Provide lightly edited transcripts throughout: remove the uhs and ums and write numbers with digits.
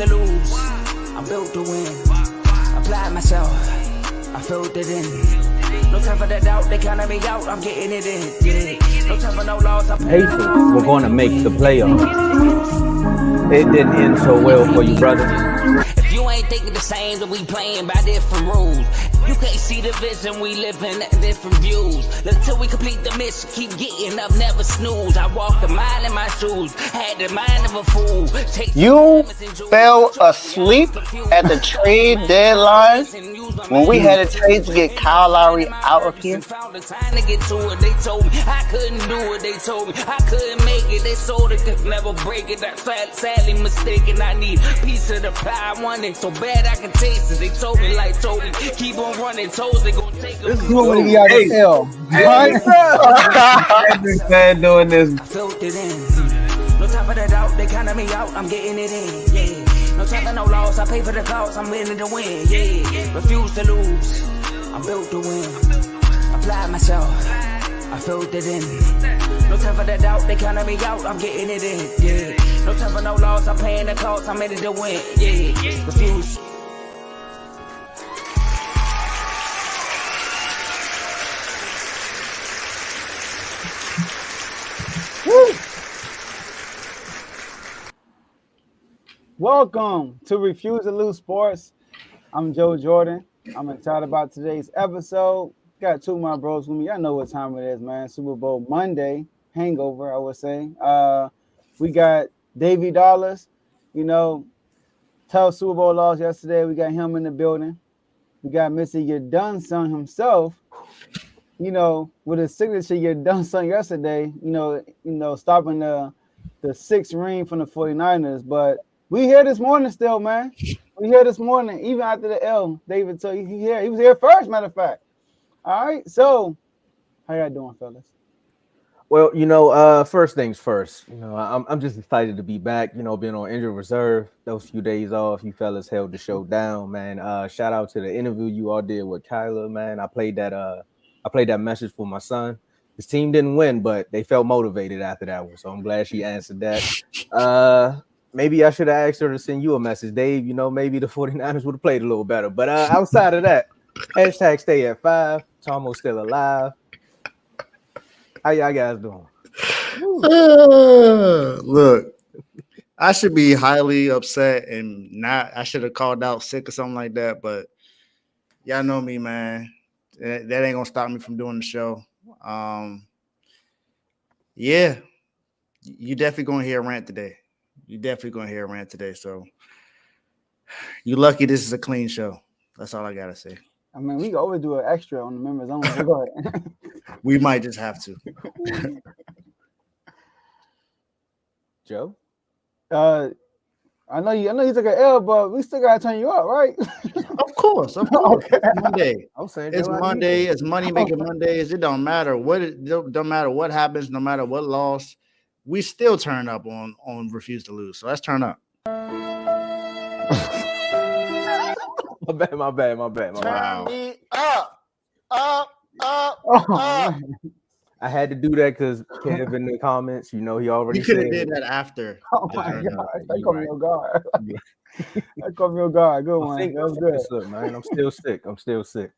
to lose. I'm built to win. Apply myself. I filled it in. No time for the doubt. They counted me out. I'm getting it in. Yeah. No time for no loss. Pacers were going to make the playoffs. It didn't end so well for you, brother. If you ain't thinking the same, then we playing by different rules. You can't see the vision, we live in different views. Until we complete the mission, keep getting up, never snooze. I walk a mile in my shoes, had the mind of a fool. You fell asleep at the trade deadline when we had a trade to get Kyle Lowry out of here. They told me I couldn't do it, they told me I couldn't make it. They sold it, could never break it. That's sadly mistaken. I need a piece of the pie, I want it so bad I can taste it. They told me like told me, keep on running, toes they gonna take this is when we got to tell. I've been doing this. I filled it in. No time for the doubt, they counted me out, I'm getting it in. Yeah. No time for no loss, I pay for the cost, I'm winning to win. Yeah. Refuse to lose. I'm built to win. Apply myself. I filled it in. No time for the doubt, they counted me out, I'm getting it in. Yeah. No time for no loss, I'm paying the cost, I'm in it to win. Yeah. Refuse. Woo. Welcome to Refuse to Lose Sports. I'm Joe Jordan. I'm excited about today's episode. Got two of my bros with me. Y'all know what time it is, man. Super Bowl Monday hangover, I would say. We got Davey Dollars. You know, tough Super Bowl loss yesterday. We got him in the building. We got Mr. Your Done Son himself. You know, with his signature, Your Done Son yesterday. You know, stopping the sixth ring from the 49ers. But we here this morning still, man. We here this morning, even after the L. David, so he here. He was here first, matter of fact. All right, so how y'all doing, fellas? Well, you know, first things first. You know, I'm just excited to be back. You know, being on injured reserve, those few days off, you fellas held the show down, man. Shout out to the interview you all did with Kyler, man. I played that message for my son. His team didn't win, but they felt motivated after that one, so I'm glad she answered that. Maybe I should have asked her to send you a message, Dave. You know, maybe the 49ers would have played a little better. But outside of that, hashtag stay at 5. Tomo's still alive. How y'all guys doing? Look, I should be highly upset and not. I should have called out sick or something like that. But y'all know me, man. That ain't gonna stop me from doing the show. Yeah, you definitely gonna hear a rant today. So you lucky this is a clean show. That's all I gotta say. I mean, we can always do an extra on the members only. Go ahead. We might just have to. Joe? I know you took an L, but we still gotta turn you up, right? Of course. Okay. It's Monday. I'm saying It's Monday. It's money making Mondays. It don't matter don't matter what happens, no matter what loss, we still turn up on Refuse to Lose. So let's turn up. My bad. Wow. Turn me up. I had to do that because Kev in the comments, you know, he already You could have said did that after. Oh my gosh, that caught me on guard. That caught me on guard. Good one. That was good. Look, man, I'm still sick.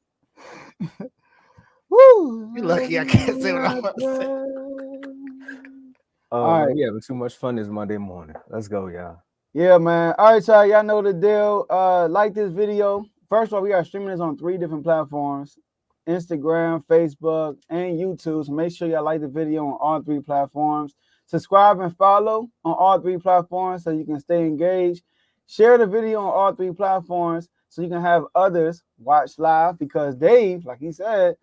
Woo! You're lucky I can't say what I want to say. All right. We having too much fun this Monday morning. Let's go, y'all. Yeah, man. All right, y'all. Y'all know the deal. Like this video. First of all, we got streaming this on 3 different platforms: Instagram, Facebook, and YouTube. So make sure y'all like the video on all 3 platforms. Subscribe and follow on all 3 platforms so you can stay engaged. Share the video on all 3 platforms so you can have others watch live, because Dave, like he said,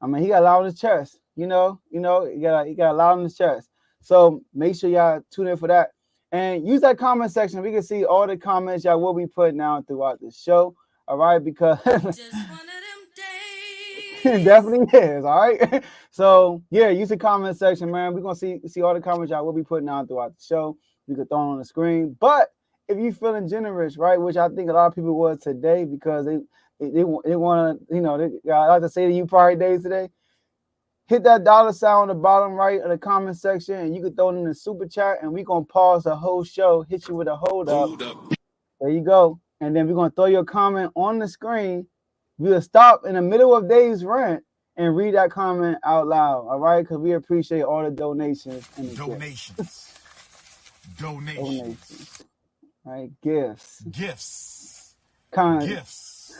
I mean, he got a lot on his chest. You know, he got a lot on his chest. So make sure y'all tune in for that. And use that comment section. We can see all the comments y'all will be putting out throughout the show. All right, because it definitely is. All right. So yeah, use the comment section, man. We're gonna see all the comments y'all will be putting out throughout the show. You can throw them on the screen. But if you're feeling generous, right, which I think a lot of people were today, because they want to, you know, I like to say to you probably days today, hit that $sign on the bottom right of the comment section, and you can throw it in the super chat, and we're going to pause the whole show, hit you with a hold up. There you go. And then we're gonna throw your comment on the screen. We'll stop in the middle of Dave's rant and read that comment out loud. All right, because we appreciate all the donations and the Donations. donations. Right, gifts. Gifts. Kind Gifts.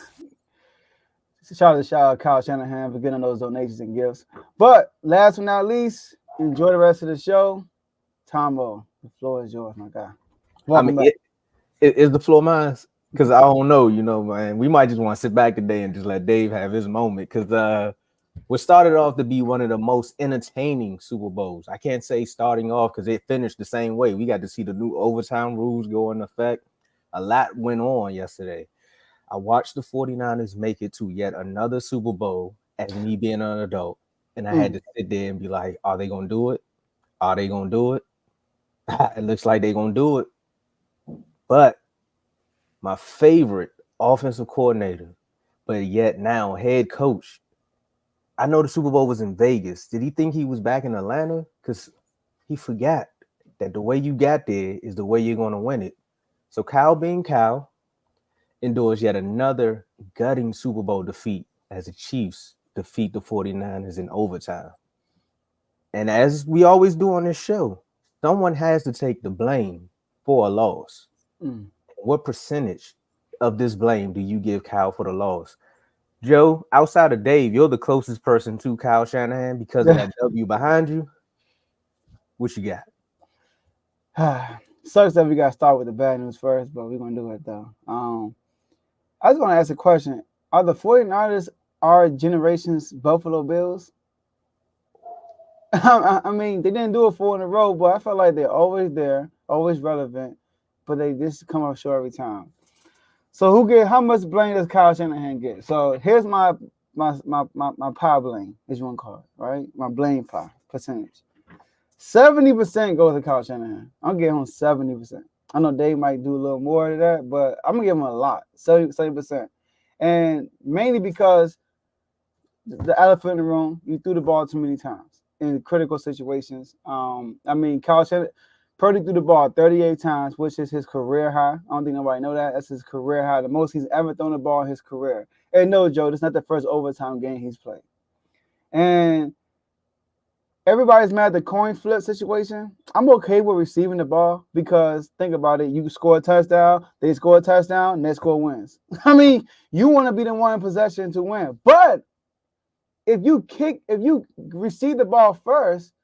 shout out to Kyle Shanahan for getting those donations and gifts. But last but not least, enjoy the rest of the show. Tomo, the floor is yours, my guy. Welcome back. Is the floor mine? Because I don't know, man. We might just want to sit back today and just let Dave have his moment. Because we started off to be one of the most entertaining Super Bowls. I can't say starting off because it finished the same way. We got to see the new overtime rules go in effect. A lot went on yesterday. I watched the 49ers make it to yet another Super Bowl as me being an adult. And I had to sit there and be like, are they going to do it? Are they going to do it? It looks like they're going to do it. But my favorite offensive coordinator, but yet now head coach, I know the Super Bowl was in Vegas. Did he think he was back in Atlanta? Because he forgot that the way you got there is the way you're going to win it. So Kyle being Kyle endures yet another gutting Super Bowl defeat as the Chiefs defeat the 49ers in overtime. And as we always do on this show, someone has to take the blame for a loss. What percentage of this blame do you give Kyle for the loss? Joe, outside of Dave, you're the closest person to Kyle Shanahan because of that W behind you. What you got? Sucks that we got to start with the bad news first, but we're going to do it, though. I just want to ask a question. Are the 49ers our generation's Buffalo Bills? I mean, they didn't do it 4 in a row, but I felt like they're always there, always relevant, but they just come up short every time. So how much blame does Kyle Shanahan get? So here's my pie blame, as you want to call it, right? My blame pie percentage. 70% goes to Kyle Shanahan. I'll give him 70%. I know Dave might do a little more of that, but I'm gonna give him a lot, 70%. And mainly because the elephant in the room, you threw the ball too many times in critical situations. I mean, Kyle Shanahan, Purdy threw the ball 38 times, which is his career high. I don't think nobody know that. That's his career high, the most he's ever thrown the ball in his career. And no, Joe, this is not the first overtime game he's played. And everybody's mad at the coin flip situation. I'm okay with receiving the ball because think about it. You score a touchdown, they score a touchdown, next score wins. I mean, you want to be the one in possession to win. But if you receive the ball first,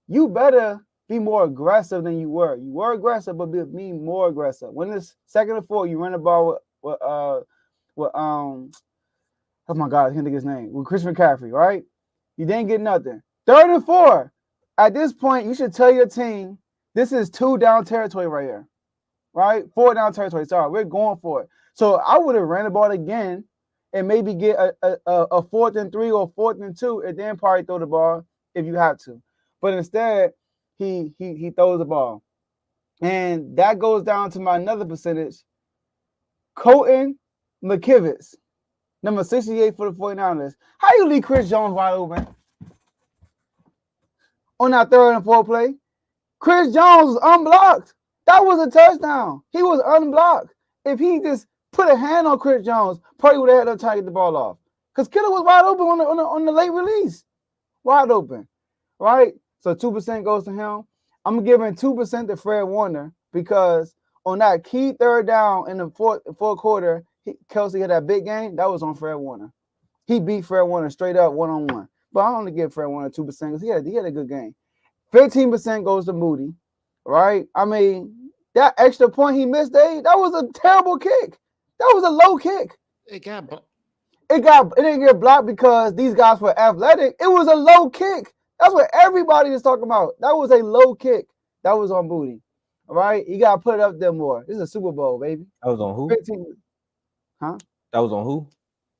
you better be more aggressive than you were. You were aggressive, but be more aggressive. When it's 2nd and 4, you run the ball with oh my God, I can't think of his name. With Chris McCaffrey, right? You didn't get nothing. 3rd and 4. At this point, you should tell your team this is 2 down territory right here, right? 4 down territory. Sorry, we're going for it. So I would have ran the ball again and maybe get a 4th and 3 or 4th and 2, and then probably throw the ball if you have to. But instead, he throws the ball. And that goes down to my another percentage. Colton McKivitz, number 68 for the 49ers. How you leave Chris Jones wide open on that 3rd and 4 play? Chris Jones was unblocked. That was a touchdown. He was unblocked. If he just put a hand on Chris Jones, probably would have had to try to get the ball off. Because Kittle was wide open on the late release. Wide open. Right? So 2% goes to him. I'm giving 2% to Fred Warner because on that key 3rd down in the fourth quarter, Kelsey had that big game. That was on Fred Warner. He beat Fred Warner straight up one-on-one. But I only give Fred Warner 2% because he had a good game. 15% goes to Moody, right? I mean, that extra point he missed, Dave, that was a terrible kick. That was a low kick. It didn't get blocked because these guys were athletic. It was a low kick. That's what everybody is talking about. That was a low kick. That was on Moody. All right? You got to put it up there more. This is a Super Bowl, baby. That was on who? 15. Huh? That was on who?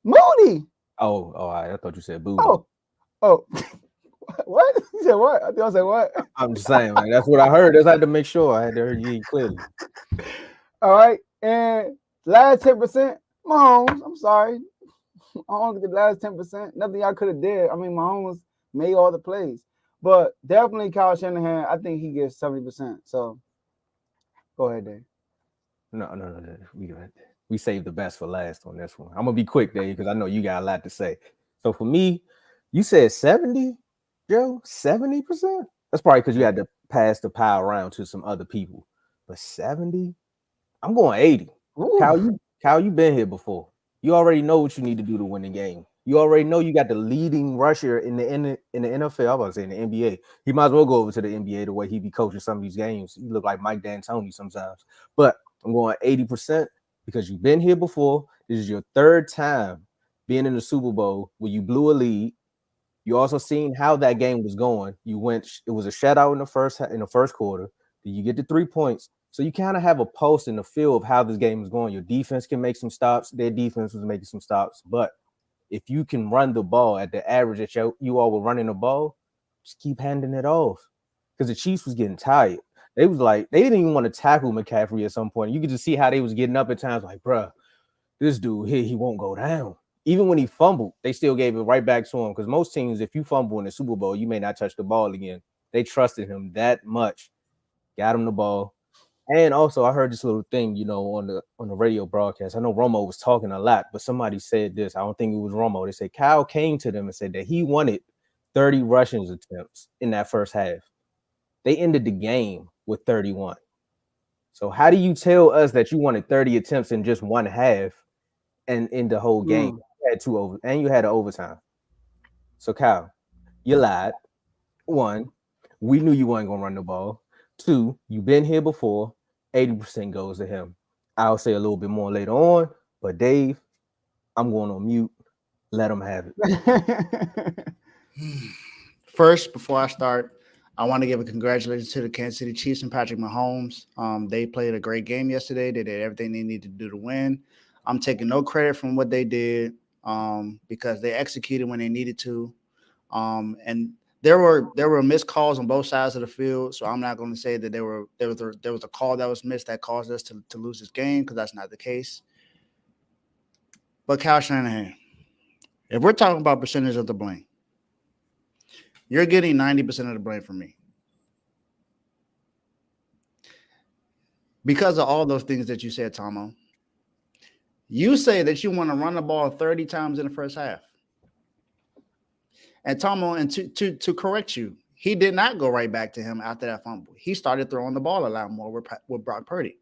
Moody. Oh, I thought you said Booty. Oh. What? You said what? I think I said what? I'm just saying, man. That's what I heard. I had to make sure. I had to hear you clearly. All right. And last 10%, Mahomes. I'm sorry. I only get the last 10%. Nothing y'all could have did. I mean, Mahomes made all the plays. But definitely Kyle Shanahan, I think he gets 70%. So go ahead, Dave. No. We saved the best for last on this one. I'm gonna be quick, Dave, because I know you got a lot to say. So for me, you said 70, Joe, 70%. That's probably because you had to pass the pile around to some other people. But 70, I'm going 80. Ooh. Kyle, you been here before. You already know what you need to do to win the game. You already know you got the leading rusher in the NFL. I was about to say in the NBA. He might as well go over to the NBA the way he be coaching some of these games. He look like Mike D'Antoni sometimes. But I'm going 80% because you've been here before. This is your third time being in the Super Bowl where you blew a lead. You also seen how that game was going. It was a shutout in the first quarter. Then you get the 3 points. So you kind of have a pulse in the feel of how this game is going. Your defense can make some stops. Their defense was making some stops. But if you can run the ball at the average that you all were running the ball, just keep handing it off. Because the Chiefs was getting tired. They didn't even want to tackle McCaffrey at some point. You could just see how they was getting up at times like, bruh, this dude here, he won't go down. Even when he fumbled, they still gave it right back to him. Because most teams, if you fumble in the Super Bowl, you may not touch the ball again. They trusted him that much. Got him the ball. And also, I heard this little thing, on the radio broadcast. I know Romo was talking a lot, but somebody said this. I don't think it was Romo. They said Kyle came to them and said that he wanted 30 rushing attempts in that first half. They ended the game with 31. So how do you tell us that you wanted 30 attempts in just one half and in the whole game? You had you had an overtime. So Kyle, you lied. 1, we knew you weren't gonna run the ball. 2, you've been here before. 80% goes to him. I'll say a little bit more later on, but Dave, I'm going on mute. Let him have it. First, before I start, I want to give a congratulations to the Kansas City Chiefs and Patrick Mahomes. They played a great game yesterday. They did everything they needed to do to win. I'm taking no credit from what they did because they executed when they needed to. And there were missed calls on both sides of the field, so I'm not going to say that there was a call that was missed that caused us to lose this game because that's not the case. But Kyle Shanahan, if we're talking about percentage of the blame, you're getting 90% of the blame from me because of all those things that you said, Tomo. You say that you want to run the ball 30 times in the first half. And Tomo, and to correct you, he did not go right back to him after that fumble. He started throwing the ball a lot more with Brock Purdy.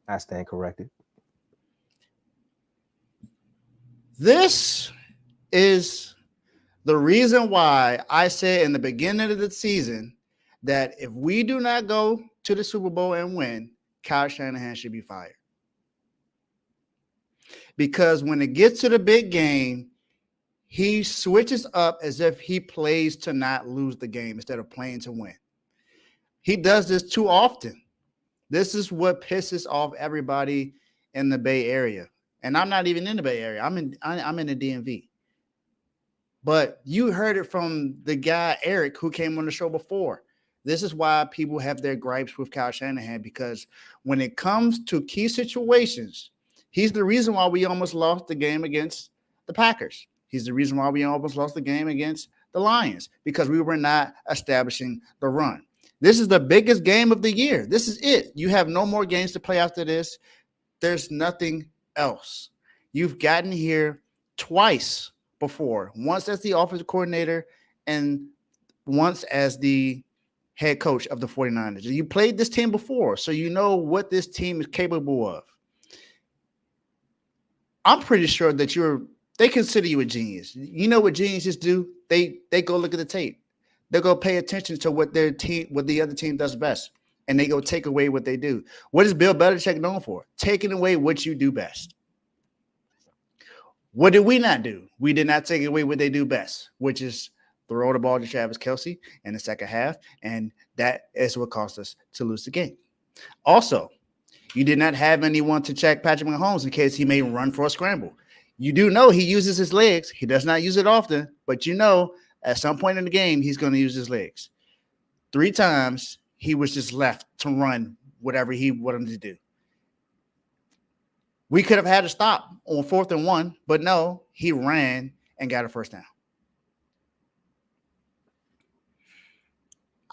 I stand corrected. This is the reason why I said in the beginning of the season that if we do not go to the Super Bowl and win, Kyle Shanahan should be fired. Because when it gets to the big game, he switches up as if he plays to not lose the game instead of playing to win. He does this too often. This is what pisses off everybody in the Bay Area. And I'm not even in the Bay Area. I'm in the DMV. But you heard it from the guy, Eric, who came on the show before. This is why people have their gripes with Kyle Shanahan, because when it comes to key situations, he's the reason why we almost lost the game against the Packers. He's the reason why we almost lost the game against the Lions, because we were not establishing the run. This is the biggest game of the year. This is it. You have no more games to play after this. There's nothing else. You've gotten here twice before, once as the offensive coordinator and once as the head coach of the 49ers. You played this team before, so you know what this team is capable of. I'm pretty sure that they consider you a genius. You know what geniuses do? They go look at the tape. They go pay attention to what the other team does best, and they go take away what they do. What is Bill Belichick known for? Taking away what you do best. What did we not do? We did not take away what they do best, which is throw the ball to Travis Kelce in the second half, and that is what cost us to lose the game. Also, you did not have anyone to check Patrick Mahomes in case he may run for a scramble. You do know he uses his legs. He does not use it often, but you know at some point in the game he's going to use his legs. 3 times he was just left to run whatever he wanted to do. We could have had a stop on 4th and 1, but no, he ran and got a first down.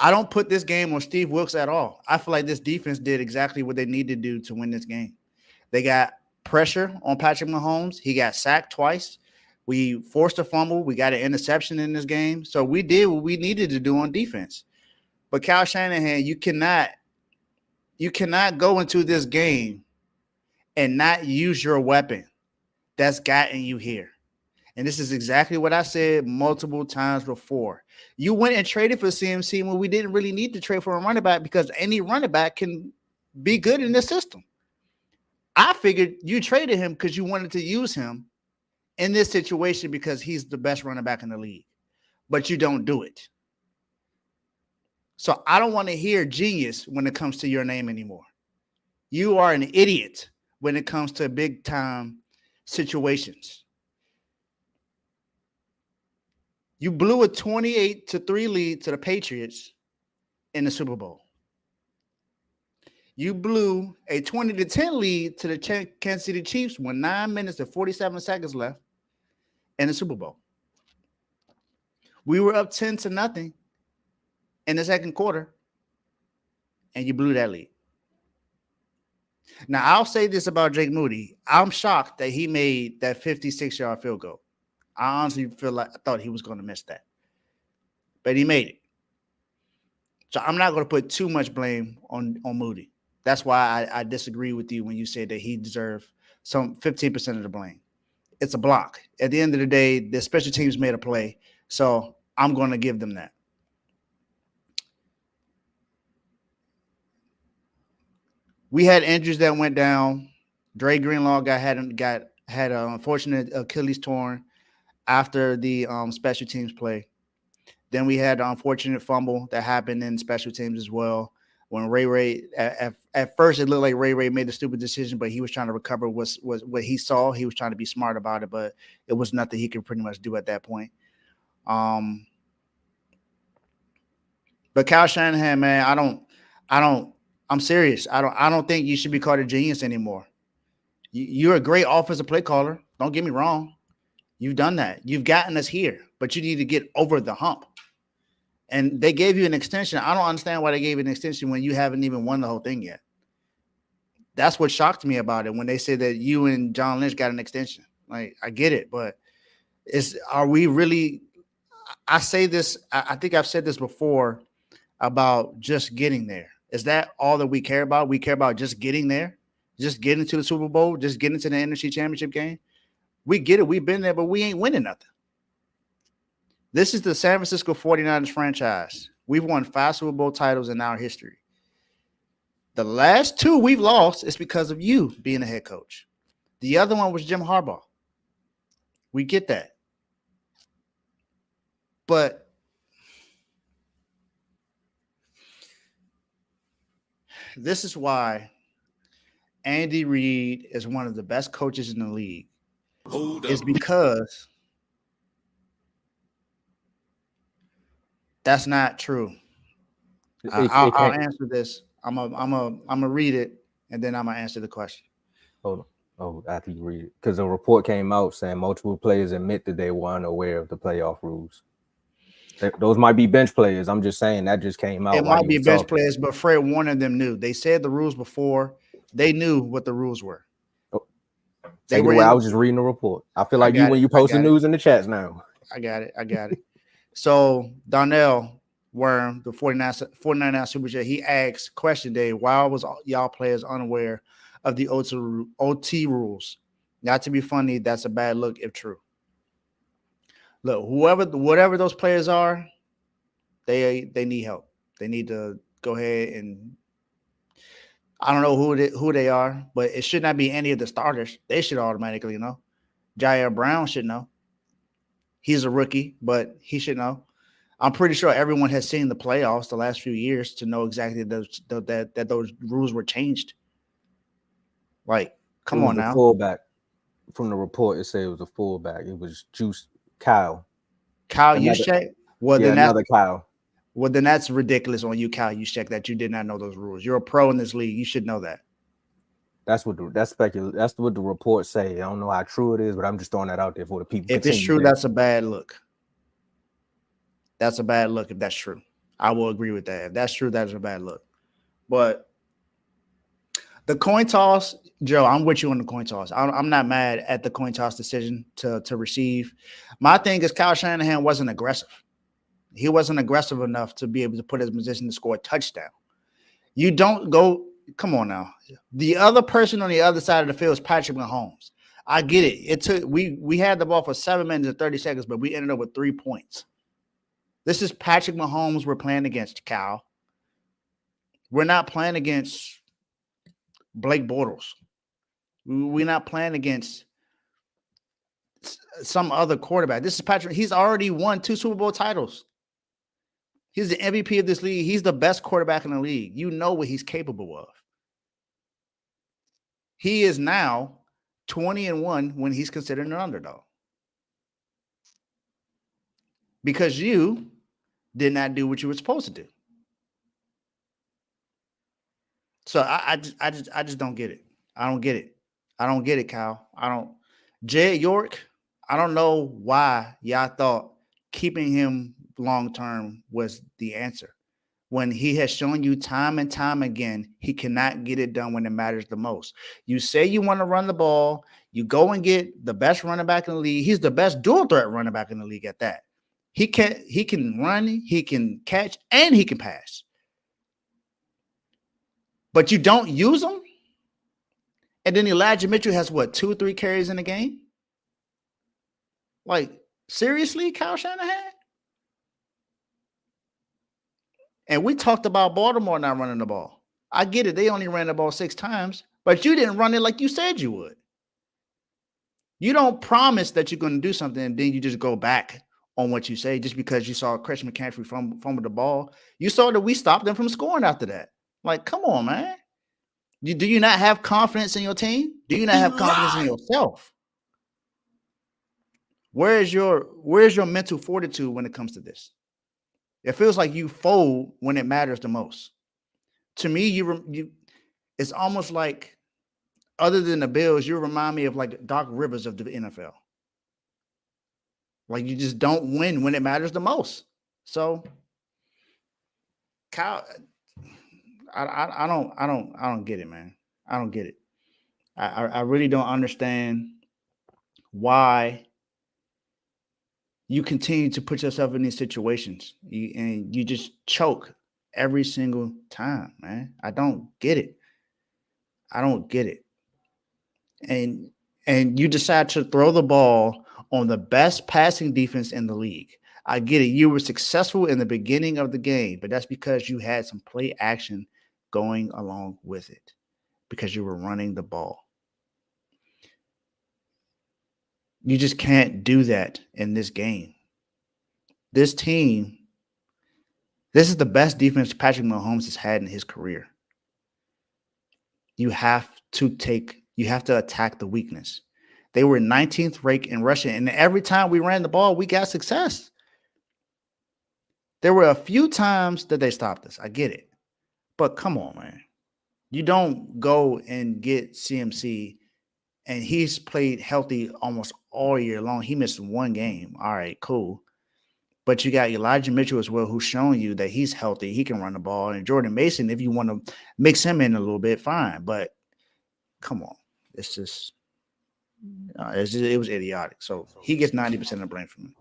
I don't put this game on Steve Wilkes at all. I feel like this defense did exactly what they needed to do to win this game. They got pressure on Patrick Mahomes. He got sacked twice. We forced a fumble. We got an interception in this game. So we did what we needed to do on defense. But Kyle Shanahan, you cannot go into this game and not use your weapon that's gotten you here. And this is exactly what I said multiple times before. You went and traded for CMC when we didn't really need to trade for a running back because any running back can be good in this system. I figured you traded him because you wanted to use him in this situation because he's the best running back in the league. But you don't do it. So I don't want to hear genius when it comes to your name anymore. You are an idiot when it comes to big time situations. You blew a 28-3 lead to the Patriots in the Super Bowl. You blew a 20-10 lead to the Kansas City Chiefs with 9 minutes and 47 seconds left in the Super Bowl. We were up 10-0 in the second quarter, and you blew that lead. Now, I'll say this about Jake Moody. I'm shocked that he made that 56-yard field goal. I honestly feel like I thought he was going to miss that. But he made it. So I'm not going to put too much blame on Moody. That's why I disagree with you when you say that he deserved some 15% of the blame. It's a block. At the end of the day, the special teams made a play. So I'm going to give them that. We had injuries that went down. Dre Greenlaw had an unfortunate Achilles torn after the special teams play. Then we had the unfortunate fumble that happened in special teams as well. When Ray at first it looked like Ray made a stupid decision, but he was trying to recover what he saw. He was trying to be smart about it, but it was nothing he could pretty much do at that point. But Kyle Shanahan, man, I'm serious. I don't think you should be called a genius anymore. You're a great offensive play caller. Don't get me wrong. You've done that. You've gotten us here, but you need to get over the hump. And they gave you an extension. I don't understand why they gave you an extension when you haven't even won the whole thing yet. That's what shocked me about it when they said that you and John Lynch got an extension. Like, I get it, but are we really – I say this – I think I've said this before about just getting there. Is that all that we care about? We care about just getting there, just getting to the Super Bowl, just getting to the NFC Championship game. We get it. We've been there, but we ain't winning nothing. This is the San Francisco 49ers franchise. We've won 5 Super Bowl titles in our history. The last 2 we've lost is because of you being a head coach. The other one was Jim Harbaugh. We get that. But this is why Andy Reid is one of the best coaches in the league. It's because that's not true. I'll answer this. I'm gonna read it, and then I'm gonna answer the question. Hold on. Oh, after you read it, because a report came out saying multiple players admit that they were unaware of the playoff rules. Those might be bench players. I'm just saying that just came out. It might be bench players, but Fred Warner and them knew. They said the rules before. They knew what the rules were. I was just reading the report. I feel like when you post the news in the chats now. I got it. So Donnell Worm, the 49 Super Jet, he asked, question day, why was y'all players unaware of the OT rules? Not to be funny, that's a bad look if true. Look, whatever those players are, they need help. They need to go ahead and I don't know who they are, but it should not be any of the starters. They should automatically know. Jair Brown should know. He's a rookie, but he should know. I'm pretty sure everyone has seen the playoffs the last few years to know exactly that those rules were changed. Like, come on now. Fullback. From the report, it said it was a fullback. It was Kyle Juszczyk? Another Kyle. Well, then that's ridiculous on you, Kyle Juszczyk, that you did not know those rules. You're a pro in this league. You should know that. That's what the reports say. I don't know how true it is, but I'm just throwing that out there for the people. If it's true, that's a bad look. That's a bad look if that's true. I will agree with that. If that's true, that is a bad look. But the coin toss, Joe, I'm with you on the coin toss. I'm not mad at the coin toss decision to receive. My thing is Kyle Shanahan wasn't aggressive. He wasn't aggressive enough to be able to put his position to score a touchdown. You don't go, come on now. The other person on the other side of the field is Patrick Mahomes. I get it. It took we had the ball for 7 minutes and 30 seconds, but we ended up with 3 points. This is Patrick Mahomes we're playing against, Cal. We're not playing against Blake Bortles. We're not playing against some other quarterback. This is Patrick. He's already won 2 Super Bowl titles. He's the MVP of this league. He's the best quarterback in the league. You know what he's capable of. He is now 20-1 when he's considered an underdog. Because you did not do what you were supposed to do. So I just don't get it. I don't get it. I don't get it, Kyle. I don't. Jed York, I don't know why y'all thought keeping him long-term was the answer. When he has shown you time and time again, he cannot get it done when it matters the most. You say you want to run the ball. You go and get the best running back in the league. He's the best dual threat running back in the league at that. He can run, he can catch, and he can pass. But you don't use him? And then Elijah Mitchell has, 2 or 3 carries in the game? Like, seriously, Kyle Shanahan? And we talked about Baltimore not running the ball. I get it. They only ran the ball 6 times, but you didn't run it like you said you would. You don't promise that you're going to do something, and then you just go back on what you say just because you saw Christian McCaffrey fumble the ball. You saw that we stopped them from scoring after that. Like, come on, man. Do you not have confidence in your team? Do you not have confidence in yourself? Where's your mental fortitude when it comes to this? It feels like you fold when it matters the most. To me, it's almost like, other than the Bills, you remind me of like Doc Rivers of the NFL. Like, you just don't win when it matters the most. So, Kyle, I don't get it, man. I don't get it. I really don't understand why you continue to put yourself in these situations and you just choke every single time, man. I don't get it. I don't get it. And you decide to throw the ball on the best passing defense in the league. I get it. You were successful in the beginning of the game, but that's because you had some play action going along with it because you were running the ball. You just can't do that in this game. This team, this is the best defense Patrick Mahomes has had in his career. You have to attack the weakness. They were 19th ranked in rushing, and every time we ran the ball, we got success. There were a few times that they stopped us. I get it. But come on, man. You don't go and get CMC, and he's played healthy almost all year long. He missed 1 game. All right, cool. But you got Elijah Mitchell as well, who's showing you that he's healthy. He can run the ball. And Jordan Mason, if you want to mix him in a little bit, fine. But come on. It's just it was idiotic. So he gets 90% of the blame from me.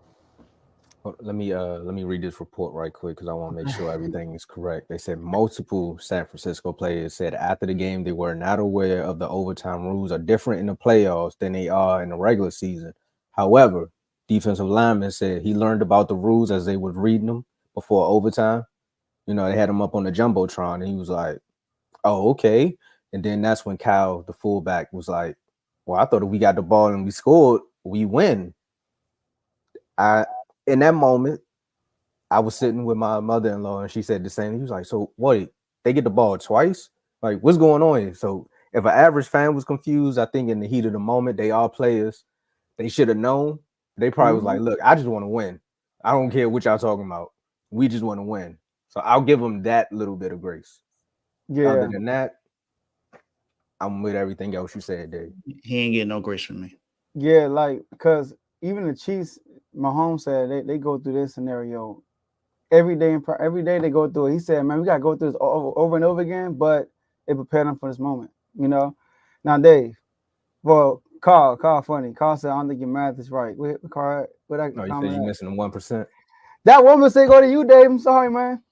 Let me read this report right quick because I want to make sure everything is correct. They said multiple San Francisco players said after the game they were not aware of the overtime rules are different in the playoffs than they are in the regular season. However, defensive lineman said he learned about the rules as they was reading them before overtime. You know, they had him up on the Jumbotron, and he was like, oh, okay. And then that's when Kyle, the fullback, was like, well, I thought if we got the ball and we scored, we win. In that moment, I was sitting with my mother-in-law, and she said the same. He was like, so what? They get the ball twice? Like, what's going on here? So if an average fan was confused, I think in the heat of the moment, they are players. They should have known. They probably was like, look, I just want to win. I don't care what y'all talking about. We just want to win. So I'll give them that little bit of grace. Yeah. Other than that, I'm with everything else you said, Dave. He ain't getting no grace from me. Yeah, like, because even the Chiefs, Mahomes said they go through this scenario every day they go through it. He said, man, we gotta go through this over and over again, but it prepared them for this moment, you know. Now, Dave, well, Carl funny. Carl said, I don't think your math is right. Carl, what that No, you said comment you at? missing the 1%. That 1% go to you, Dave. I'm sorry, man.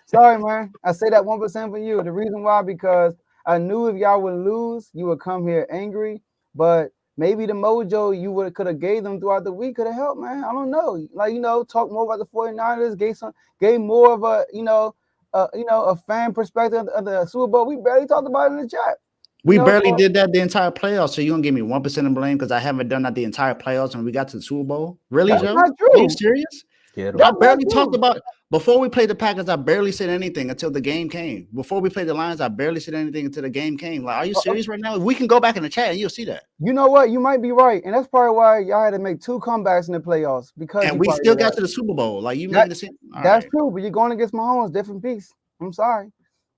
Sorry, man. I say that 1% for you. The reason why, because I knew if y'all would lose, you would come here angry. But maybe the mojo you could have gave them throughout the week could have helped, man. I don't know. Like, talk more about the 49ers, gave more of a fan perspective of the Super Bowl. We barely talked about it in the chat. We barely did that the entire playoffs. So you're gonna give me 1% of blame because I haven't done that the entire playoffs and we got to the Super Bowl? Really, That's Joe? not Are you true. serious? I barely talked about before we played the Packers. I barely said anything until the game came. Before we played the Lions, I barely said anything until the game came. Like, are you serious right now? We can go back in the chat and you'll see that. You know what? You might be right, and that's probably why y'all had to make 2 comebacks in the playoffs because and we still got to the Super Bowl. Like you made the same. That's true, but you're going against Mahomes, different piece. I'm sorry.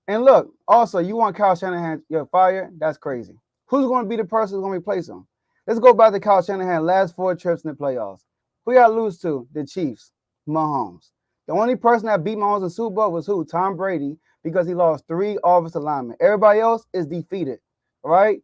And look, also, you want Kyle Shanahan fired? That's crazy. Who's going to be the person who's going to replace him? Let's go back to Kyle Shanahan last 4 trips in the playoffs. Who y'all lose to? The Chiefs. Mahomes. The only person that beat Mahomes in the Super Bowl was who? Tom Brady, because he lost 3 offensive linemen. Everybody else is defeated. All right?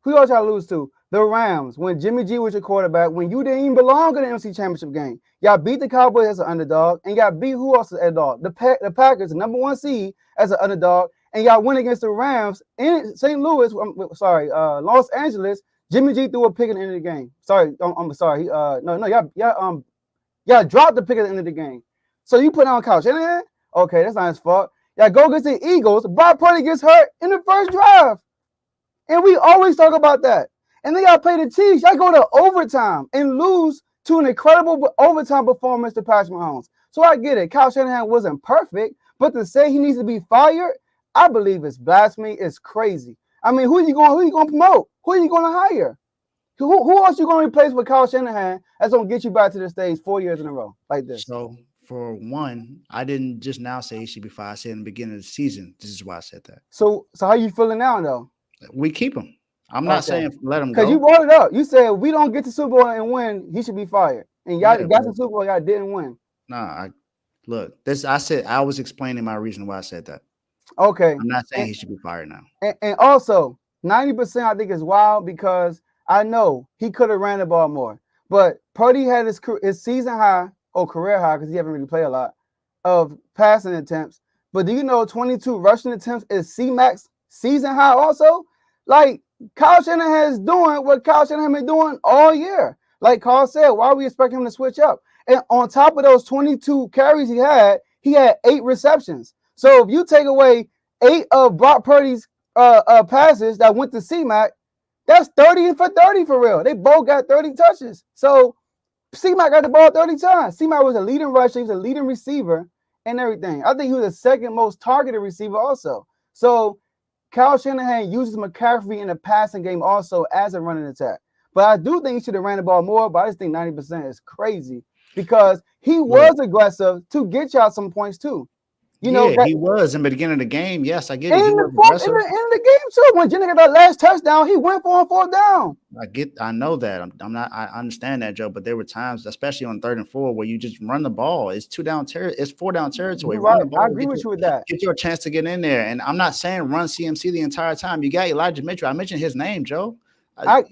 Who else y'all lose to? The Rams. When Jimmy G was your quarterback, when you didn't even belong in the NFC Championship game. Y'all beat the Cowboys as an underdog, and y'all beat who else as an underdog? The Packers, the number 1 seed, as an underdog, and y'all went against the Rams in St. Louis. Los Angeles. Jimmy G threw a pick at the end of the game. Sorry, I'm sorry. Y'all dropped the pick at the end of the game. So you put on Kyle Shanahan? Okay, that's not his fault. Y'all go against the Eagles. Brock Purdy gets hurt in the first drive. And we always talk about that. And then y'all play the Chiefs. Y'all go to overtime and lose to an incredible overtime performance to Patrick Mahomes. So I get it. Kyle Shanahan wasn't perfect, but to say he needs to be fired, I believe it's blasphemy. It's crazy. I mean, who are you going to promote? Who are you going to hire? Who else are you going to replace with Kyle Shanahan that's going to get you back to the stage 4 years in a row like this? So, for one, I didn't just now say he should be fired. I said in the beginning of the season. This is why I said that. So how you feeling now, though? We keep him. I'm not saying let him go. Because you brought it up. You said we don't get to Super Bowl and win, he should be fired. And y'all got to Super Bowl, y'all didn't win. Nah, I said I was explaining my reason why I said that. Okay. I'm not saying he should be fired now. And also, 90% I think is wild because I know he could have ran the ball more. But Purdy had his season high or career high, because he haven't really played a lot, of passing attempts. But do you know 22 rushing attempts is C-Max season high also? Like, Kyle Shanahan is doing what Kyle Shanahan been doing all year. Like Carl said, why we expect him to switch up? And on top of those 22 carries he had 8 receptions. So if you take away 8 of Brock Purdy's passes that went to C-Mac, that's 30 for 30 for real. They both got 30 touches. So C-Mac got the ball 30 times. C-Mac was a leading rusher, he was a leading receiver and everything. I think he was the second most targeted receiver also. So Kyle Shanahan uses McCaffrey in the passing game also as a running attack. But I do think he should have ran the ball more, but I just think 90% is crazy because he was aggressive to get y'all some points too. He was in the beginning of the game. Yes, I get it. In the game too. When Jenny got that last touchdown, he went for a 4th down. I know that. I understand that, Joe. But there were times, especially on 3rd and 4, where you just run the ball. It's 4 down territory. Right. Run the ball, I agree with you with that. Get your chance to get in there. And I'm not saying run CMC the entire time. You got Elijah Mitchell. I mentioned his name, Joe.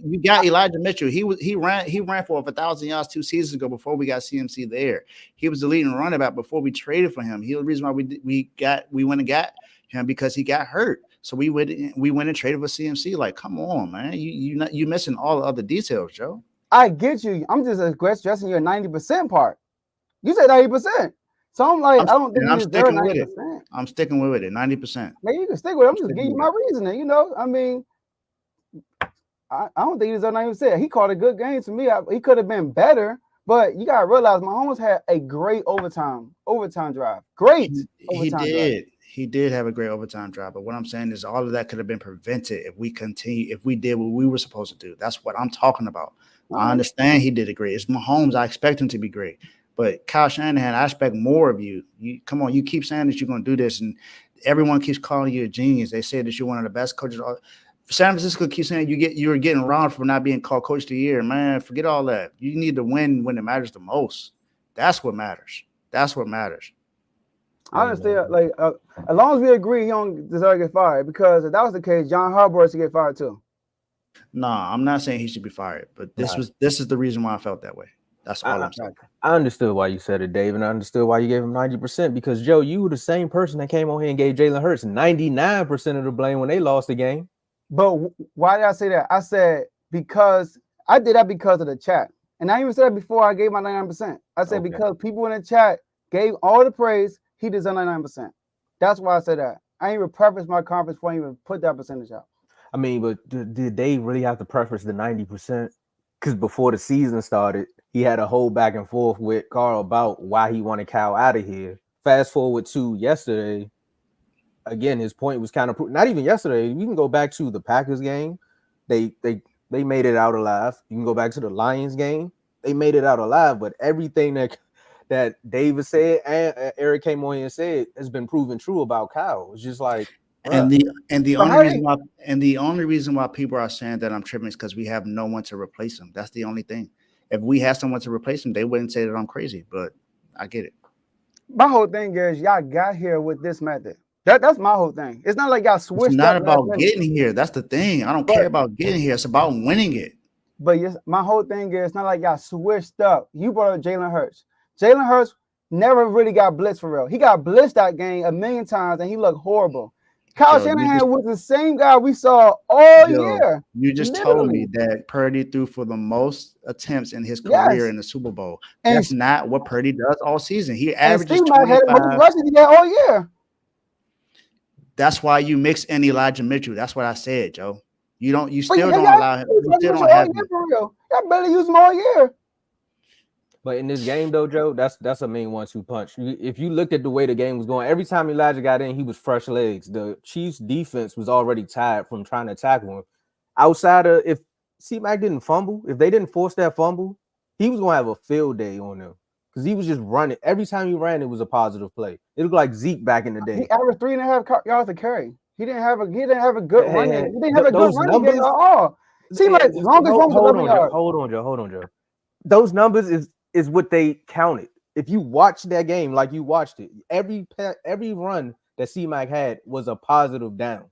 You got Elijah Mitchell. He ran for 1,000 yards 2 seasons ago before we got CMC there. He was the leading running back before we traded for him. He was the reason why we went and got him, because he got hurt. So we went and traded for CMC. Like, come on, man. You missing all the other details, Joe. I get you. I'm just addressing your 90% part. You said 90%. So I'm like, I don't think I'm sticking 90%. with it. I'm sticking with it. 90%. Maybe you can stick with it. I'm just giving you my reasoning. I mean, I don't think he deserves 90%. He called a good game to me. He could have been better, but you gotta realize Mahomes had a great overtime drive. Great. He did have a great overtime drive. But what I'm saying is all of that could have been prevented if we did what we were supposed to do. That's what I'm talking about. I understand he did it great. It's Mahomes. I expect him to be great. But Kyle Shanahan, I expect more of you. Come on, you keep saying that you're going to do this, and everyone keeps calling you a genius. They say that you're one of the best coaches. San Francisco keeps saying you're getting robbed for not being called Coach of the Year. Man, forget all that. You need to win when it matters the most. That's what matters. That's what matters. Honestly, man. like as long as we agree, he don't deserve to get fired. Because if that was the case, John Harbaugh should get fired too. Nah, I'm not saying he should be fired, but this Nah. is the reason why I felt that way. That's all I'm saying. I understood why you said it, Dave, and I understood why you gave him 90% because Joe, you were the same person that came on here and gave Jalen Hurts 99% of the blame when they lost the game. But why did I say that? I said because I did that because of the chat. And I even said before I gave my 99%. I said because people in the chat gave all the praise, he deserved 99%. That's why I said that. I ain't even preface my conference before I even put that percentage out. I mean, but did they really have to preface the 90%? Because before the season started, he had a whole back and forth with Carl about why he wanted Cal out of here. Fast forward to yesterday, again, his point was kind of not even yesterday. You can go back to the Packers game. They made it out alive. You can go back to the Lions game. They made it out alive. But everything that David said and Eric came on here and said has been proven true about Kyle. It's just like, and the only reason why people are saying that I'm tripping is because we have no one to replace him. That's the only thing. If we had someone to replace him, they wouldn't say that I'm crazy. But I get it. My whole thing is y'all got here with this method. That's my whole thing. It's not like y'all switched. It's not about getting here. That's the thing. I don't care about getting here. It's about winning it. But yes, my whole thing is it's not like y'all switched up. You brought up Jalen Hurts. Jalen Hurts never really got blitzed for real. He got blitzed that game a million times and he looked horrible. Kyle Shanahan was the same guy we saw all year. You just told me that Purdy threw for the most attempts in his career in the Super Bowl. And that's not what Purdy does all season. He averages 25. All year. That's why you mix in Elijah Mitchell. That's what I said, Joe. You still don't allow him. You still don't have him. Y'all better use him all year. But in this game, though, Joe, that's a mean 1-2 punch. If you looked at the way the game was going, every time Elijah got in, he was fresh legs. The Chiefs' defense was already tired from trying to tackle him. Outside of if C-Mac didn't fumble, if they didn't force that fumble, he was going to have a field day on them because he was just running. Every time he ran, it was a positive play. It looked like Zeke back in the day. He averaged 3.5 yards to carry. He didn't have a good run. He didn't have a good running game at all. C-Mac, longest run was 11 yards. Hold on, Joe. Those numbers is what they counted. If you watch that game like you watched it, every run that C-Mac had was a positive down.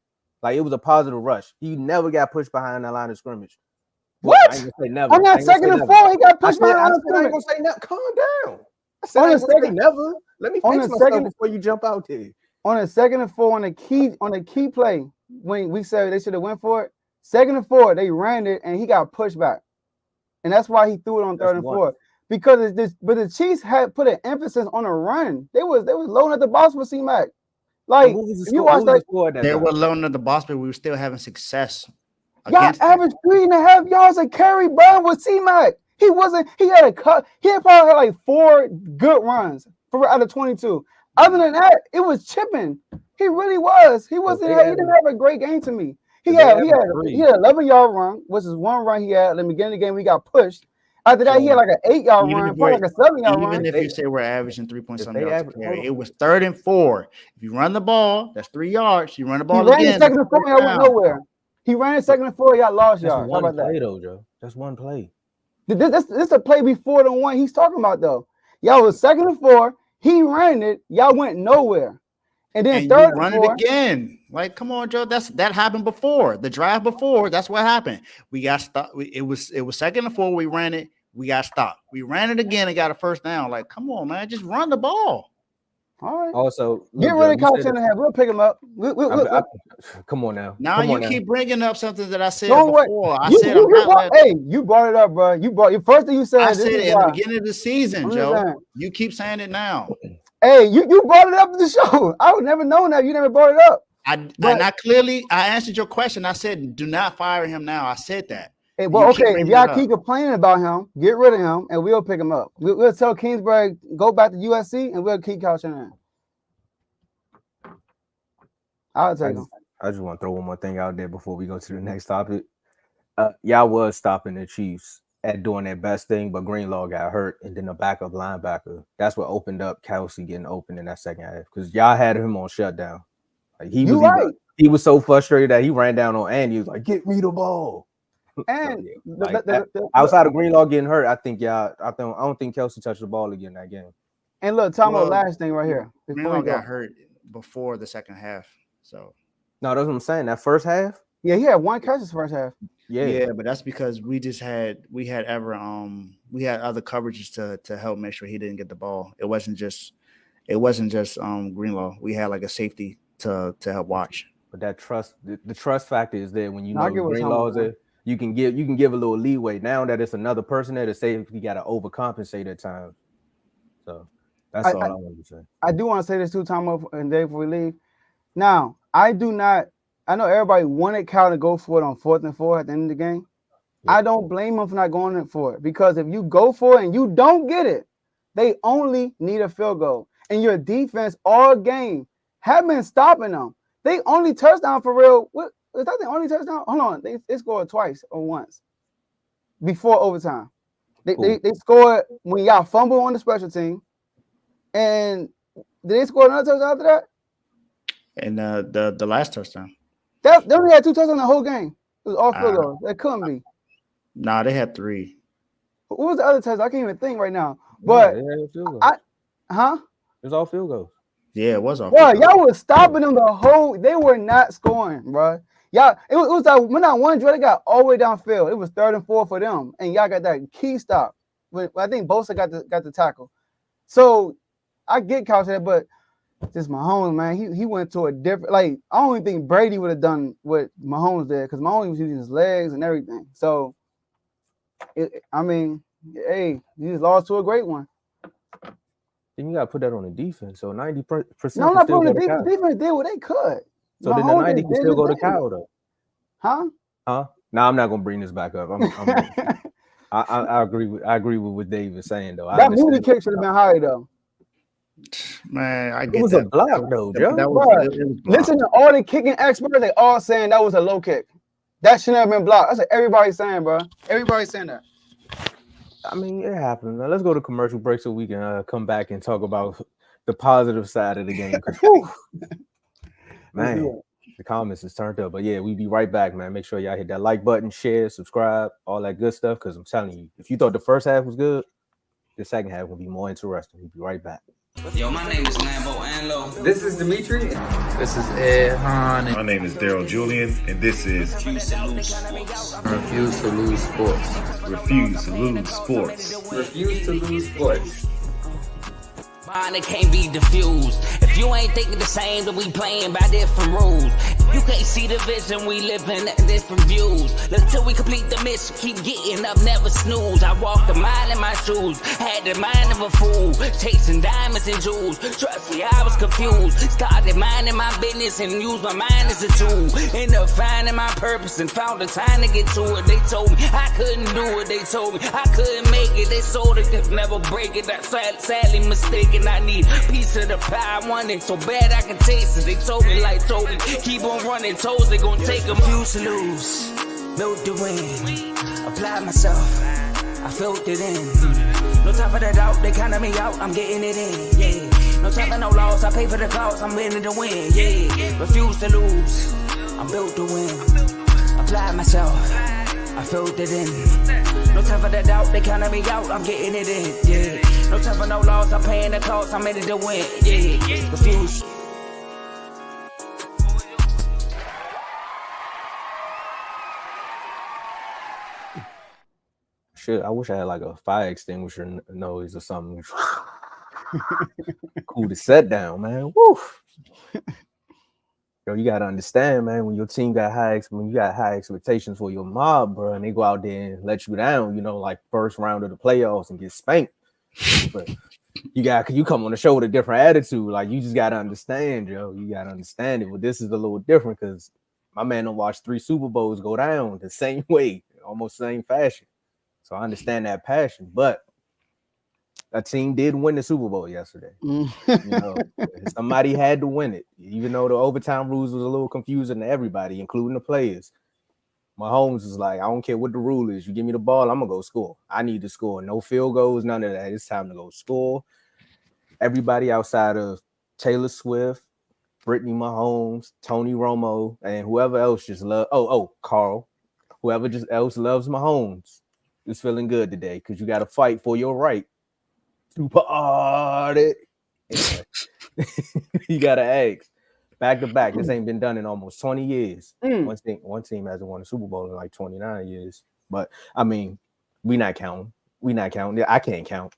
Like it was a positive rush. He never got pushed behind the line of scrimmage. What? I ain't gonna say never. On that 2nd and 4, he got pushed behind the line of scrimmage. I ain't gonna say never. Calm down. I said I ain't gonna say never. Let me fix myself before you jump out there. On a 2nd and 4 on a key play, when we said they should have went for it, 2nd and 4, they ran it and he got pushed back. And that's why he threw it on 3rd and 4. Because but the Chiefs had put an emphasis on a run. They was loading at the box for C-Mac. Like you watch that, they were loading at the box, but we were still having success. Y'all averaged 3.5 yards a carry, bro, with C-Mac. He had a cut. He probably had like 4 good runs out of 22. Other than that, it was chipping. He really was. He wasn't. He didn't have a great game to me. He had 11-yard run, which is one run he had at the beginning of the game. We got pushed. After that, he had like an 8-yard run, probably like a 7-yard run. Even if you say we're averaging 3.7 yards per carry, it was 3rd and 4. If you run the ball, that's 3 yards. You run the ball again. He ran 2nd and 4, y'all went nowhere. He ran 2nd and 4, y'all lost yards. How about that? Though, Joe. That's one play. This is a play before the one he's talking about, though. Y'all was 2nd and 4. He ran it. Y'all went nowhere. And then 3rd and 4. Run it again. Like, come on, Joe. That happened before. The drive before, that's what happened. We got stopped. It was 2nd and 4. We ran it. We got stopped. We ran it again and got a first down. Like, come on, man. Just run the ball. All right. Also, get rid of Kyle Shanahan. We'll pick him up. Come on now. Now you keep bringing up something that I said before. You brought it up, bro. You brought your first thing you said. I said it in the beginning of the season, Joe. You keep saying it now. Hey, you brought it up in the show. I would never know that. You never brought it up. I answered your question. I said, do not fire him now. I said that. Hey, well, okay, if y'all keep complaining about him, get rid of him, and we'll pick him up. We'll tell Kingsbury, go back to USC, and we'll keep Kyle Shanahan. I'll take him. I just want to throw one more thing out there before we go to the next topic. Y'all was stopping the Chiefs at doing their best thing, but Greenlaw got hurt, and then the backup linebacker. That's what opened up Kelsey getting open in that second half because y'all had him on shutdown. Like he was so frustrated that he ran down on Andy. He was like, "Get me the ball." And outside of Greenlaw getting hurt, I don't think Kelsey touched the ball again that game. And look, Tomo, Well, last thing right here before Greenlaw we go. got hurt before the second half, so No, that's what I'm saying. That first half, Yeah, he had one catch this first half. yeah, but that's because we had other coverages to help make sure he didn't get the ball. It wasn't just Greenlaw. We had like a safety to help watch. but that trust, the trust factor is there when you No, I know get what Greenlaw is Tomo's there. You can give a little leeway. Now that it's another person there to say if you got to overcompensate at times. So that's all I wanted to say. I do want to say this too, Tomo and Dave, before we leave. Now, I know everybody wanted Cal to go for it on 4th and 4 at the end of the game. Yeah. I don't blame them for not going for it because if you go for it and you don't get it, they only need a field goal. And your defense all game have been stopping them. They only touchdown for real. What is that the only touchdown? Hold on. They scored twice or once before overtime. They scored when y'all fumble on the special team. And did they score another touchdown after that? And the last touchdown. They only had 2 touchdowns the whole game. It was all field goals. That couldn't be. Nah, they had 3. What was the other touchdown? I can't even think right now. But it was all field goals. Yeah, it was all. Bro, y'all was stopping them the whole. They were not scoring, bro. Y'all, it was that when that one drill, they got all the way downfield. It was 3rd and 4 for them, and y'all got that key stop. I think Bosa got the tackle. So I get Cal said, but just Mahomes, man, he went to a different. Like I don't even think Brady would have done what Mahomes did because Mahomes was using his legs and everything. So, hey, you just lost to a great one. Then you got to put that on the defense. So 90%. No, I'm not putting the defense. Defense did what they could. So then the 90 can still go to Kyle though. Huh? No, I'm not gonna bring this back up. I agree with what Dave is saying though. That movie kick should have been higher though. Man, I get it was that. a block though, Joe. It was Listen to all the kicking experts. They all saying that was a low kick. That shouldn't have been blocked. That's what everybody's saying, bro. Everybody's saying that. I mean, it happened. Now, let's go to commercial break so we can come back and talk about the positive side of the game. Man, the comments is turned up. But yeah, we'll be right back, man. Make sure y'all hit that like button, share, subscribe, all that good stuff. Because I'm telling you, if you thought the first half was good, the second half will be more interesting. We'll be right back. Yo, my name is Lambo Anlo. This is Dimitri. This is Ed Han. My name is Daryl Julian, and this is Refuse to Lose Sports. Refuse to Lose Sports. Refuse to Lose Sports. Mine, it can't be diffused. If you ain't thinking the same, then we playing by different rules. You can't see the vision, we living in different views. Until we complete the mission, keep getting up, never snooze. I walked a mile in my shoes, had the mind of a fool, chasing diamonds and jewels. Trust me, I was confused. Started minding my business and used my mind as a tool. Ended up finding my purpose and found the time to get to it. They told me I couldn't do it. They told me I couldn't make it. They sold it, could never break it. That's sadly mistaken. I need a piece of the pie. I want it so bad I can taste it. They told me, keep on running toes. They gon' take them. Refuse to lose, built to win. Apply myself, I felt it in. No time for the doubt, they counted me out. I'm getting it in. Yeah. No time for no loss. I pay for the cost. I'm winning to win. Yeah. Refuse to lose, I'm built to win. Apply myself, I felt it in. No time for the doubt, they counted me out. I'm getting it in. Yeah. No time for no loss, I'm paying the cost, I'm in it to win. Yeah, refuse. Shit, I wish I had like a fire extinguisher noise or something. Cool to set down, man. Woo. Yo, you gotta understand, man, when your team got when you got high expectations for your mob, bro, and they go out there and let you down, like first round of the playoffs and get spanked. But you come on the show with a different attitude. Like you just gotta understand, Joe. You gotta understand it. But this is a little different because my man done watched 3 Super Bowls go down the same way, almost same fashion. So I understand that passion. But that team did win the Super Bowl yesterday. Somebody had to win it, even though the overtime rules was a little confusing to everybody, including the players. Mahomes was like, I don't care what the rule is. You give me the ball, I'm going to go score. I need to score. No field goals, none of that. It's time to go score. Everybody outside of Taylor Swift, Brittany Mahomes, Tony Romo, and whoever else just Carl. Whoever else loves Mahomes is feeling good today because you got to fight for your right Super hard. Anyway, you gotta ask. Back to back. This ain't been done in almost 20 years. One team hasn't won a Super Bowl in like 29 years. But I mean, we not counting. I can't count.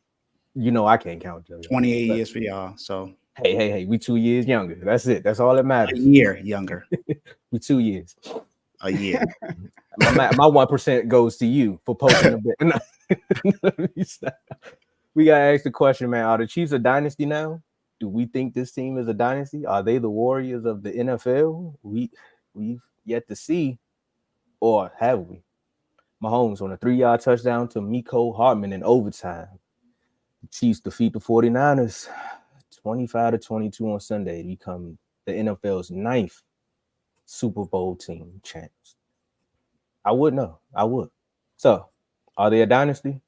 You know I can't count. 28 years for y'all. So hey, we 2 years younger. That's it. That's all that matters. a year younger. We 2 years. A year. My 1% goes to you for posting a bit. We gotta ask the question, man. Are the Chiefs a dynasty now? Do we think this team is a dynasty? Are they the Warriors of the NFL? We've yet to see, or have we? Mahomes on a 3-yard touchdown to Miko Hartman in overtime. The Chiefs defeat the 49ers 25-22 on Sunday to become the NFL's 9th Super Bowl team champs. I would know. I would. So, are they a dynasty?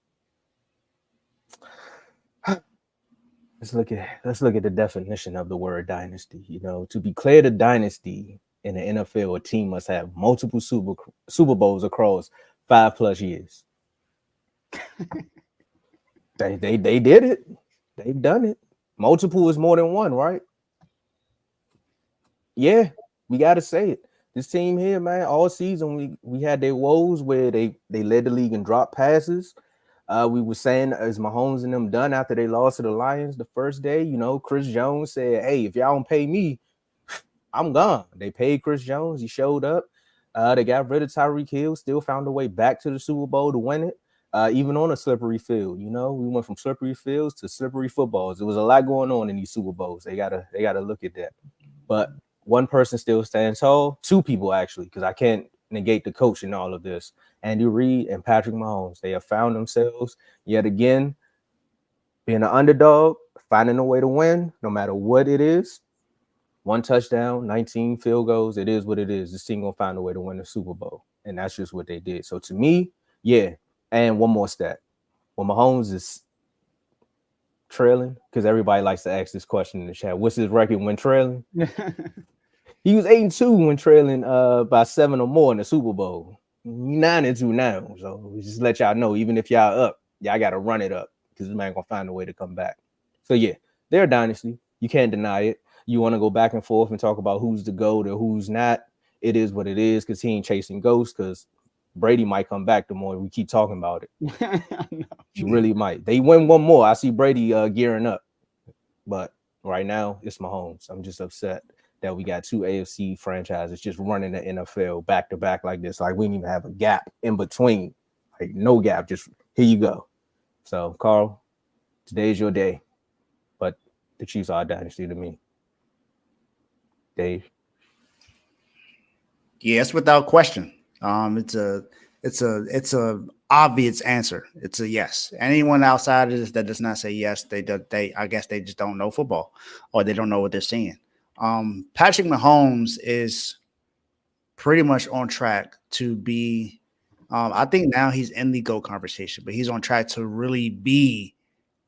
Let's look at the definition of the word dynasty. You know, to be declared a dynasty in the NFL, a team must have multiple Super Bowls across 5+ years. They did it. They've done it. Multiple is more than one, right? Yeah, we got to say it. This team here, man, all season we had their woes where they led the league in drop passes. We were saying, as Mahomes and them done after they lost to the Lions the first day, you know, Chris Jones said, hey, if y'all don't pay me, I'm gone. They paid Chris Jones. He showed up. They got rid of Tyreek Hill, still found a way back to the Super Bowl to win it, even on a slippery field. You know, we went from slippery fields to slippery footballs. There was a lot going on in these Super Bowls. They gotta look at that. But one person still stands tall. 2 people, actually, because I can't negate the coach in all of this. Andy Reid and Patrick Mahomes. They have found themselves yet again being an underdog, finding a way to win, no matter what it is. 1 touchdown, 19 field goals. It is what it is. This team gonna find a way to win the Super Bowl, and that's just what they did. So to me, yeah. And one more stat: when Mahomes is trailing, because everybody likes to ask this question in the chat, what's his record when trailing? He was 8-2 when trailing by 7 or more in the Super Bowl. 9-2 now. So just let y'all know, even if y'all up, y'all got to run it up because this man gonna find a way to come back. So yeah, they're a dynasty. You can't deny it. You want to go back and forth and talk about who's the GOAT or who's not. It is what it is because he ain't chasing ghosts, because Brady might come back the more we keep talking about it. He really might. They win one more. I see Brady gearing up. But right now, it's Mahomes. I'm just upset that we got 2 AFC franchises just running the NFL back to back like this. Like we didn't even have a gap in between. Like no gap. Just here you go. So, Carl, today's your day. But the Chiefs are a dynasty to me. Dave? Yes, without question. It's a obvious answer. It's a yes. Anyone outside of this that does not say yes, they I guess they just don't know football, or they don't know what they're seeing. Patrick Mahomes is pretty much on track to be. I think now he's in the GOAT conversation, but he's on track to really be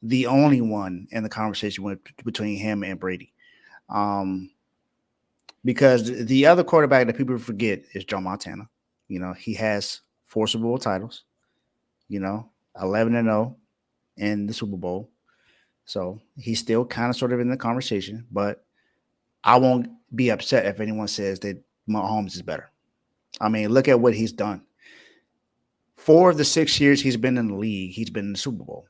the only one in the conversation between him and Brady. Because the other quarterback that people forget is Joe Montana. You know, he has 4 Super Bowl titles, 11-0 in the Super Bowl. So he's still kind of sort of in the conversation, but I won't be upset if anyone says that Mahomes is better. I mean, look at what he's done. 4 of the 6 years he's been in the league, he's been in the Super Bowl.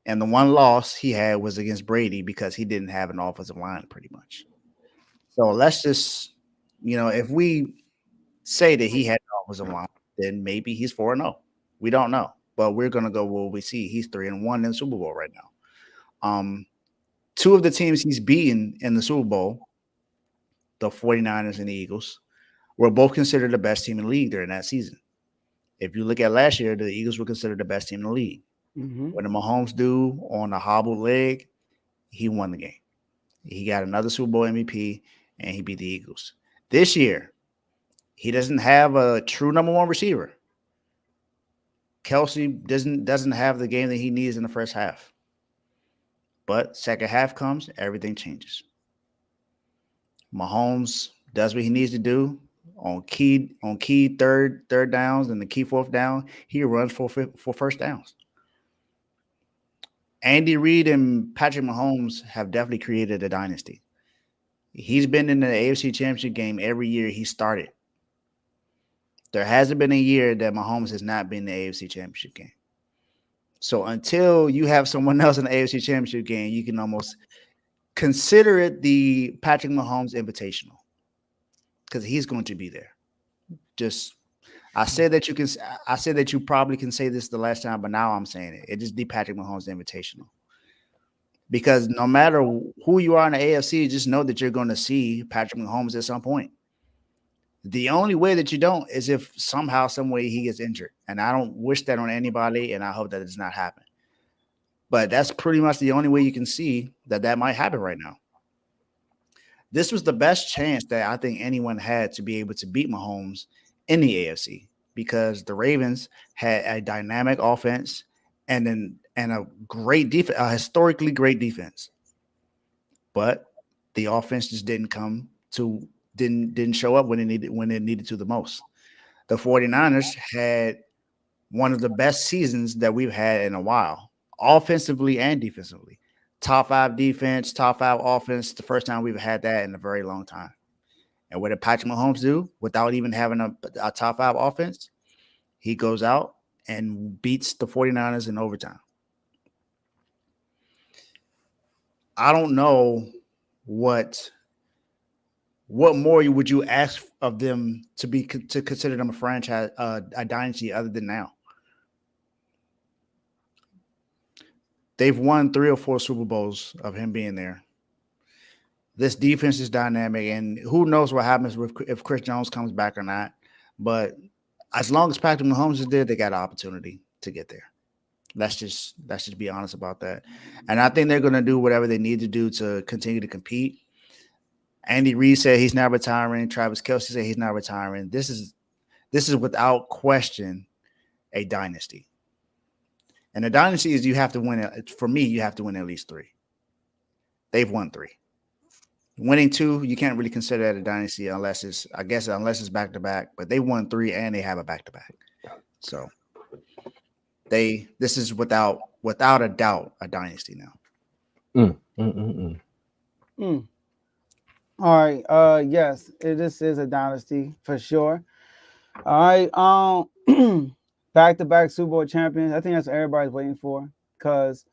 And the one loss he had was against Brady because he didn't have an offensive line pretty much. So let's just, if we say that he had an offensive line, then maybe he's 4-0. We don't know. But we're going to go what we see. He's 3-1 in the Super Bowl right now. 2 of the teams he's beaten in the Super Bowl, the 49ers and the Eagles, were both considered the best team in the league during that season. If you look at last year, the Eagles were considered the best team in the league. Mm-hmm. When the Mahomes dude on a hobbled leg, he won the game. He got another Super Bowl MVP, and he beat the Eagles. This year, he doesn't have a true number 1 receiver. Kelsey doesn't have the game that he needs in the first half. But second half comes, everything changes. Mahomes does what he needs to do on key third downs and the key 4th down. He runs for first downs. Andy Reid and Patrick Mahomes have definitely created a dynasty. He's been in the AFC Championship game every year he started. There hasn't been a year that Mahomes has not been in the AFC Championship game. So until you have someone else in the AFC Championship game, you can almost consider it the Patrick Mahomes Invitational because he's going to be there. I said that you probably can say this the last time, but now I'm saying it. It is the Patrick Mahomes Invitational. Because no matter who you are in the AFC, just know that you're going to see Patrick Mahomes at some point. The only way that you don't is if somehow, some way he gets injured. And I don't wish that on anybody, and I hope that does not happen. But that's pretty much the only way you can see that might happen right now. This was the best chance that I think anyone had to be able to beat Mahomes in the AFC because the Ravens had a dynamic offense and a great defense, a historically great defense. But the offense just didn't show up when it needed to the most. The 49ers had one of the best seasons that we've had in a while, offensively and defensively. Top 5 defense, top 5 offense, the first time we've had that in a very long time. And what did Patrick Mahomes do without even having a top 5 offense? He goes out and beats the 49ers in overtime. I don't know what more would you ask of them to consider them a franchise, a dynasty other than now. They've won 3 or 4 Super Bowls of him being there. This defense is dynamic, and who knows what happens if Chris Jones comes back or not. But as long as Patrick Mahomes is there, they got an opportunity to get there. Let's just be honest about that. And I think they're going to do whatever they need to do to continue to compete. Andy Reid said he's not retiring. Travis Kelce said he's not retiring. This is without question a dynasty. And a dynasty is you have to win it. For me, you have to win at least 3. They've won 3. Winning 2, you can't really consider that a dynasty unless it's back-to-back. But they won 3 and they have a back-to-back. So this is without a doubt a dynasty now. All right. Yes, this is a dynasty for sure. All right. Back-to-back Super Bowl champions. I think that's what everybody's waiting for because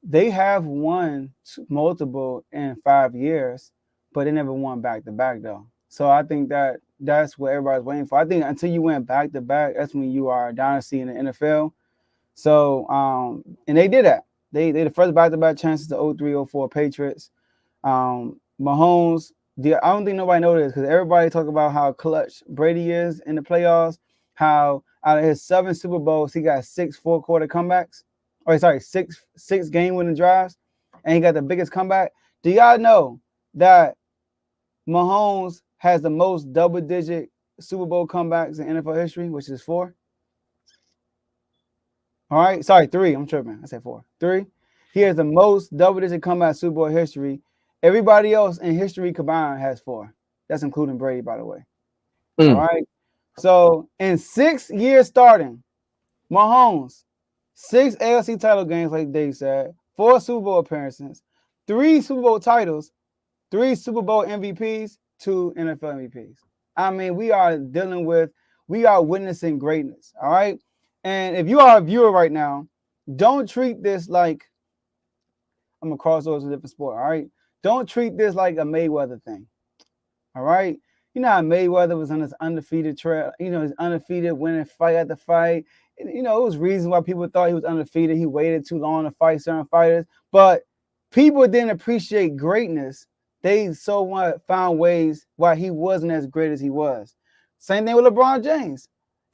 they have won multiple in 5 years, but they never won back-to-back though. So I think that's what everybody's waiting for. I think until you went back-to-back, that's when you are a dynasty in the NFL. So, and they did that. They the first back-to-back chances the 03-04 Patriots. Mahomes. I don't think nobody knows this because everybody talk about how clutch Brady is in the playoffs. How out of his 7 Super Bowls, he got 6 4-quarter comebacks. Or sorry, 6 game-winning drives, and he got the biggest comeback. Do y'all know that Mahomes has the most double-digit Super Bowl comebacks in NFL history, which is 4? All right, sorry, 3. I'm tripping. I said 4. 3. He has the most double-digit comeback Super Bowl history. Everybody else in history combined has 4. That's including Brady, by the way. All right. So in 6 years starting, Mahomes, 6 AFC title games, like Dave said, 4 Super Bowl appearances, 3 Super Bowl titles, 3 Super Bowl MVPs, 2 NFL MVPs. I mean, we are witnessing greatness. All right. And if you are a viewer right now, don't treat this like I'm gonna cross over to a different sport. All right. Don't treat this like a Mayweather thing. All right. You know how Mayweather was on his undefeated trail, he's undefeated, winning fight after fight. It was reasons why people thought he was undefeated. He waited too long to fight certain fighters. But people didn't appreciate greatness. They found ways why he wasn't as great as he was. Same thing with LeBron James.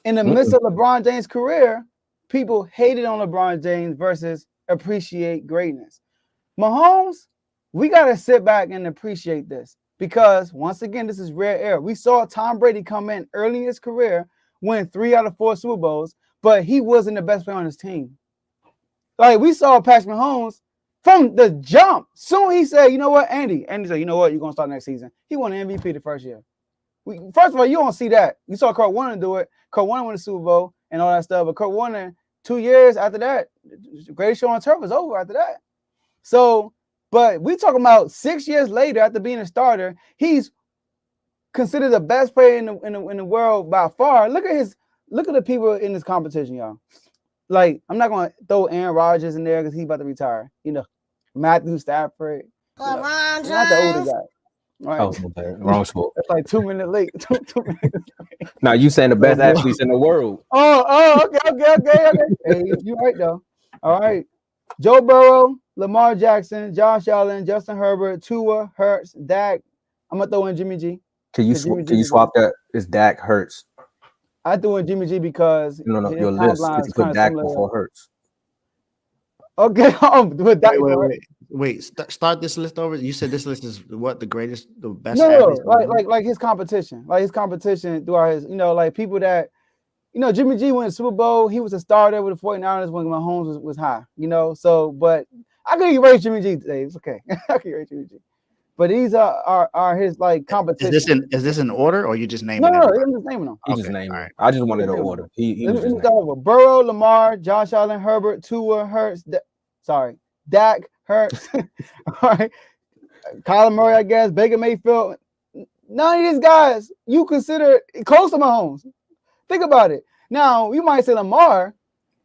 In the midst of LeBron James' career, people hated on LeBron James versus appreciate greatness. Mahomes, we got to sit back and appreciate this. Because, once again, this is rare air. We saw Tom Brady come in early in his career, win 3 out of 4 Super Bowls, but he wasn't the best player on his team. Like, we saw Patrick Mahomes from the jump. Soon he said, you know what, Andy said, you know what, you're going to start next season. He won an MVP the first year. First of all, you don't see that. You saw Kurt Warner do it. Kurt Warner won the Super Bowl and all that stuff, but Kurt Warner 2 years after that, greatest show on turf was over after that. So, but we talking about 6 years later after being a starter, he's considered the best player in the world by far. Look at the people in this competition, y'all. Like, I'm not gonna throw Aaron Rodgers in there because he's about to retire. You know, Matthew Stafford. Not the older guy. Right. Oh, okay. Wrong sport. That's like 2 minutes late. 2 minutes. Now you saying the best athletes in the world. Okay. Hey, you right though. All right. Joe Burrow, Lamar Jackson, Josh Allen, Justin Herbert, Tua, Hurts, Dak. I'm gonna throw in Jimmy G. Can you swap that? It's Dak, Hurts. I threw in Jimmy G because no, your list. You put Dak before Hurts. Okay, with that. Wait. Start this list over. You said this list is what the greatest, the best. No, like his competition, throughout his, like people that, Jimmy G went to Super Bowl. He was a starter with the 49ers when Mahomes was high, So, but I can erase Jimmy G today. It's okay. I can erase Jimmy G. But these are his like competition. Is this in order or you just naming? No, I'm just naming them. He just naming. Right. I just wanted to order. He was just Burrow, Lamar, Josh Allen, Herbert, Tua, Hurts. Dak, Hurts. All right. Kyler Murray, I guess. Baker Mayfield. None of these guys you consider close to Mahomes. Think about it. Now, you might say Lamar,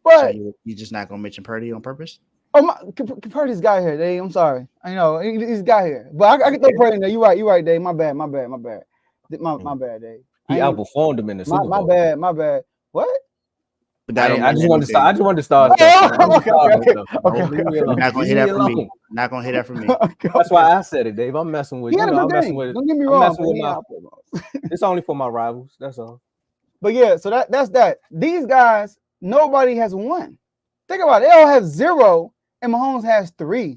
but so you're just not gonna mention Purdy on purpose? Oh, Purdy's got here, Dave. I'm sorry. I know he's got here, but I can throw Purdy in there. You're right, Dave. My bad, Dave. He outperformed him in the Super Bowl. My bad. What? I just wanted to start. Okay. Not gonna hear that from me. Not gonna hear that from me. That's why I said it, Dave. I'm messing with you. I'm messing with. Don't get me wrong. It's only for my rivals. That's all. But yeah, so that's that. These guys, nobody has won. Think about it. They all have 0, and Mahomes has 3.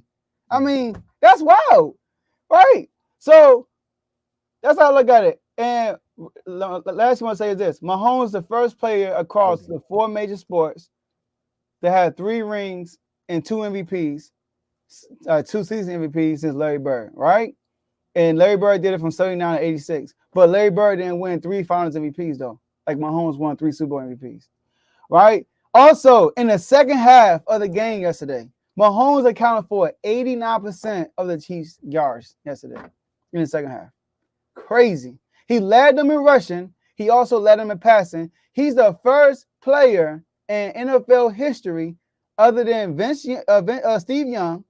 I mean, that's wild, right? So that's how I look at it. And last thing I want to say is this: Mahomes is the first player across the 4 major sports that had 3 rings and 2 MVPs, 2 season MVPs since Larry Bird, right? And Larry Bird did it from 79 to 86. But Larry Bird didn't win 3 Finals MVPs though. Like Mahomes won 3 Super Bowl MVPs, right? Also, in the second half of the game yesterday, Mahomes accounted for 89% of the Chiefs' yards yesterday in the second half. Crazy. He led them in rushing. He also led them in passing. He's the first player in NFL history, other than Steve Young,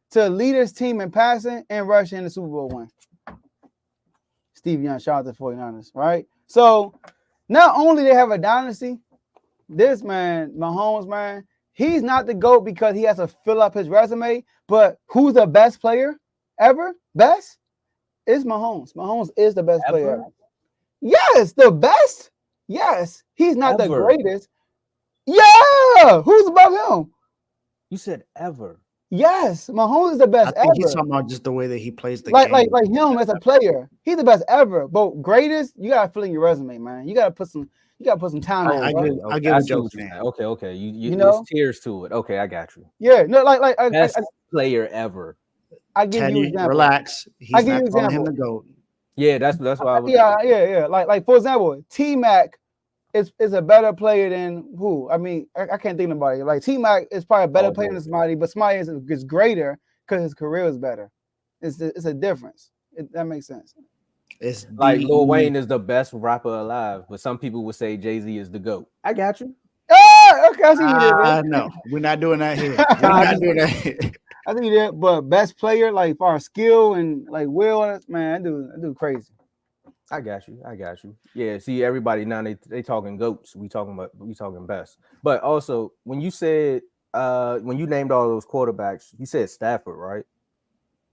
to lead his team in passing and rushing in the Super Bowl win. Steve Young, shout out to the 49ers, right? So not only they have a dynasty, this man, Mahomes, man, he's not the GOAT because he has to fill up his resume, but who's the best player ever? Best? It's Mahomes. Mahomes is the best player ever. Yes, the best. Yes. He's not the greatest. Yeah. Who's above him? You said ever. Yes, Mahomes is the best I think ever. He's talking about just the way that he plays the game. Like him as a player. He's the best ever. But greatest, you gotta fill in your resume, man. You gotta put some time on it. I get what you're saying. Okay. You know, there's tears to it. Okay, I got you. Yeah, no, best player ever. I give Teddy, you an example. Relax. He's not calling him the GOAT. Yeah, that's why I was. Yeah. Like for example, T-Mac is a better player than who? I mean, I can't think of anybody. Like T-Mac is probably a better player than somebody, but somebody is greater because his career is better. It's a difference. That makes sense. It's like Lil Wayne is the best rapper alive, but some people would say Jay-Z is the GOAT. I got you. Okay, I see you did, man. No, we're not doing that here. We're not doing that here. I think you did, but best player, like for our skill and like will, man, I do crazy. I got you. Yeah, see, everybody now they talking GOATs. We talking best. But also, when you said when you named all those quarterbacks, you said Stafford, right?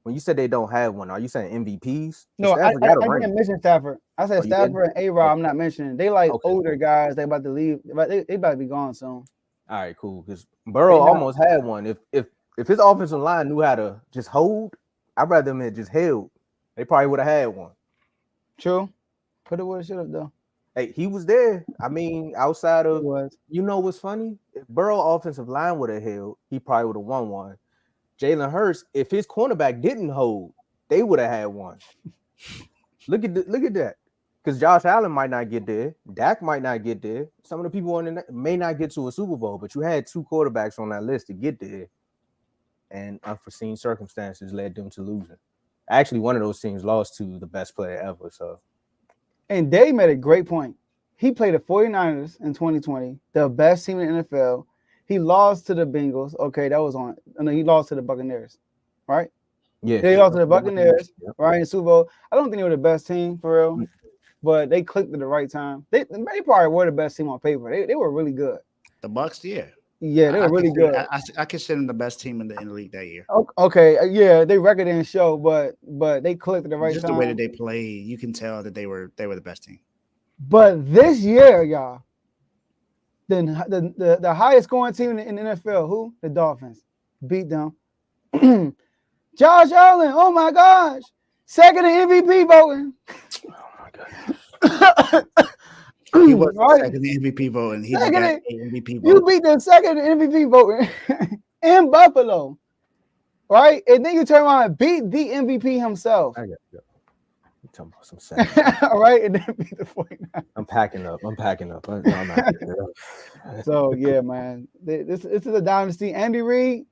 When you said they don't have one, are you saying MVPs? No, I didn't mention Stafford. I said Stafford and A-Rod. I'm not mentioning. They like older guys. They about to leave. They about to be gone soon. All right, cool. Because Burrow almost had one. If his offensive line knew how to just hold, I'd rather them had just held. They probably would have had one. True. Put it where it should have though. Hey, he was there. I mean, outside of you know what's funny? If Burrow offensive line would have held, he probably would have won one. Jalen Hurts, if his cornerback didn't hold, they would have had one. Look at that. Because Josh Allen might not get there, Dak might not get there. Some of the people on the may not get to a Super Bowl, but you had 2 quarterbacks on that list to get there, and unforeseen circumstances led them to losing. Actually, one of those teams lost to the best player ever. So, and Dave made a great point. He played the 49ers in 2020, the best team in the NFL. He lost to the Bengals. Okay, that was on. No, he lost to the Buccaneers, right? yeah, They lost to the Buccaneers, right, in Super Bowl. I don't think they were the best team for real, but they clicked at the right time. They probably were the best team on paper. They were really good. The Bucs, yeah. Yeah, they were really good. I consider them the best team in the league that year. Okay, yeah, they record didn't show, but they clicked at the right Just time. the way that they played, you can tell that they were the best team. But this year, y'all, the highest scoring team in the NFL, who? The Dolphins, beat them. Josh Allen, oh my gosh, second in MVP voting. Oh my god. He was second in MVP voting. He got MVP vote. You beat the second in MVP voting in Buffalo, right? And then you turn around and beat the MVP himself. I got to go. You talking about some sad. All right, and then beat the 49ers. I'm packing up. I'm not So yeah, man, this is a dynasty. Andy Reid,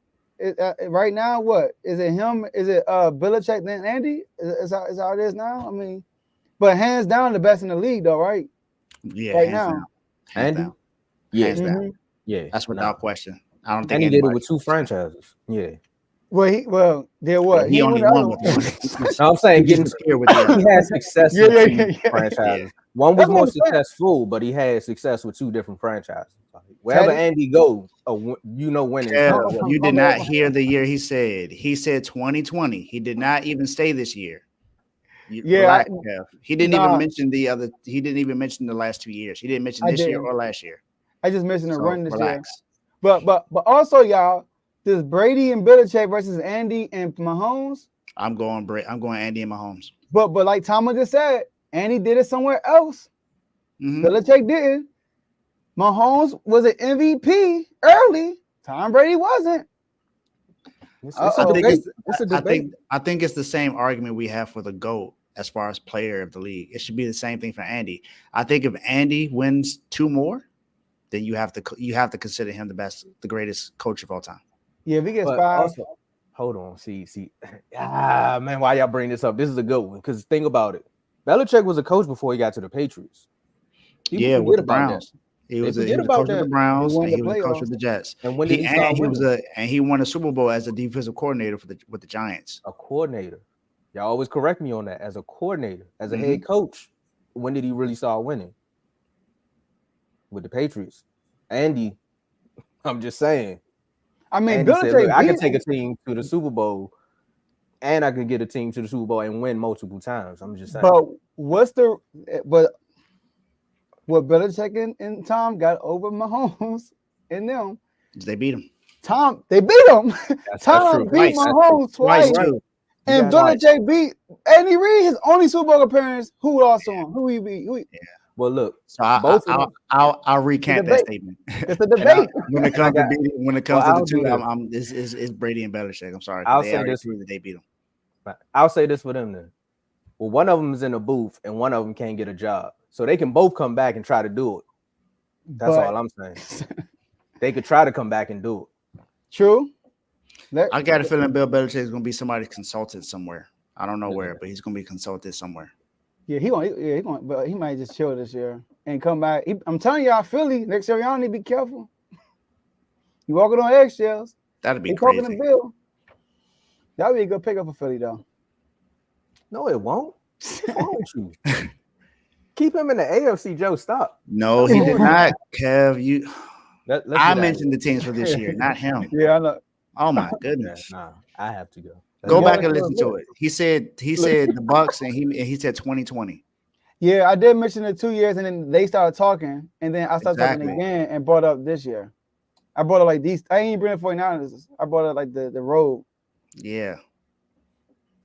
right now, what is it? Him? Is it Belichick then Andy? Is how it is now? I mean, but hands down the best in the league, though, right? Yeah, right hands now. down. Andy? Down. Yeah, Hands down. Yeah, That's without question. I don't think and he did it with 2 franchises. Yeah. Well, there what? He only won with one. No, I'm saying getting here with he had success with 2 franchises. One was That's more what I'm saying. successful, but he had success with 2 different franchises. Wherever Andy goes, winning. Yeah, you did not hear the year he said. He said 2020. He did not even say this year. He didn't even mention the other. He didn't even mention the last 2 years. He didn't mention this year or last year. I just mentioned the run this relax. year. But also, y'all, this Brady and Belichick versus Andy and Mahomes. I'm going Andy and Mahomes. But like Tomo just said, Andy did it somewhere else. Mm-hmm. Belichick didn't. Mahomes was an MVP early. Tom Brady wasn't. I think it's the same argument we have for the GOAT as far as player of the league. It should be the same thing for Andy. I think if Andy wins 2 more, then you have to consider him the greatest coach of all time. Yeah, if he gets 5. Also, hold on, see. Man, why y'all bring this up? This is a good one because think about it. Belichick was a coach before he got to the Patriots. With the Browns. He was a coach of the Browns, and he was a coach of the Jets. And when he won a Super Bowl as a defensive coordinator with the Giants. A coordinator. Y'all always correct me on that. As a coordinator, as a head coach, when did he really start winning? With the Patriots. Andy, I'm just saying. I mean, Andy said, look, I could take a team to the Super Bowl, and I could get a team to the Super Bowl and win multiple times. I'm just saying. But what Belichick and Tom got over Mahomes and them? They beat him. They beat him. Tom beat Twice. Mahomes twice. And Belichick beat Andy Reid, his only Super Bowl appearance. Who lost on? Who he beat? Well, look. So I'll recant that statement. It's a debate. When it comes to the two, it's Brady and Belichick. I'm sorry. I'll say this: they beat him. I'll say this for them then. Well, one of them is in a booth and one of them can't get a job, so they can both come back and try to do it. That's all I'm saying. They could try to come back and do it. True. I got a feeling Bill Belichick is going to be somebody's consultant somewhere. I don't know where, but he's going to be consulted somewhere. Yeah, but he might just chill this year and come back. I'm telling y'all, Philly next year, y'all need to be careful. You walking on eggshells. That'd be crazy. Talking to Bill. That'd be a good pickup for Philly, though. No, it won't. Why won't you? Keep him in the AFC, Joe. Stop. No, he did not. Kev, I mentioned the teams for this year, not him. Yeah, I know. Oh my goodness. Nah, I have to go. Go back and listen to it. He said the Bucks, and he said 2020. Yeah, I did mention it 2 years, and then they started talking, and then I started talking again and brought up this year. I brought up like these. I ain't bring 49ers. I brought up like the road. Yeah.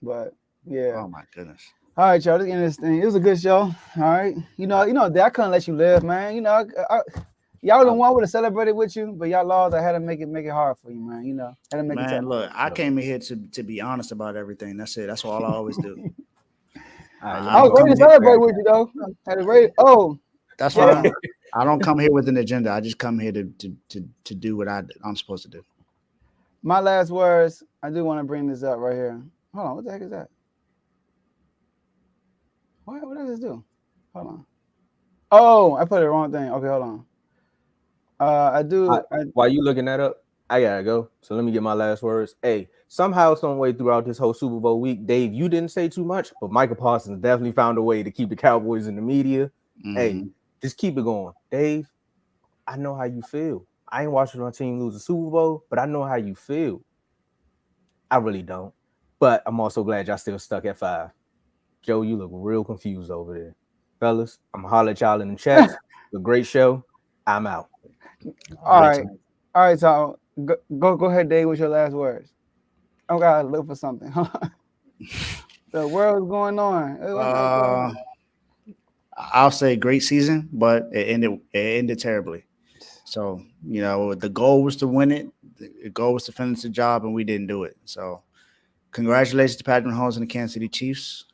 But yeah. Oh my goodness. All right, y'all. Let's end this thing. It was a good show. All right. You know, I couldn't let you live, man. You know, y'all the one would have celebrated with you, but y'all lost. I had to make it hard for you, man. You know, had to make it tough. Look, I came in here to be honest about everything. That's it. That's all I always do. I was ready to celebrate with you though. Had it ready. Oh, that's fine. I don't come here with an agenda. I just come here to do what I'm supposed to do. My last words. I do want to bring this up right here. Hold on. What the heck is that? What does this do? Hold on. Oh, I put the wrong thing. Okay, hold on. While you looking that up, I gotta go. So let me get my last words. Hey, somehow, some way throughout this whole Super Bowl week, Dave, you didn't say too much, but Michael Parsons definitely found a way to keep the Cowboys in the media. Mm-hmm. Hey, just keep it going. Dave, I know how you feel. I ain't watching my team lose a Super Bowl, but I know how you feel. I really don't. But I'm also glad y'all still stuck at 5. Joe, you look real confused over there. Fellas, I'm gonna holler at y'all in the chat. It's a great show. I'm out. All right, so go ahead, Dave, with your last words. I gotta look for something. The world's going on. I'll say great season, but it ended terribly. So, the goal was to win it. The goal was to finish the job, and we didn't do it. So, congratulations to Patrick Mahomes and the Kansas City Chiefs.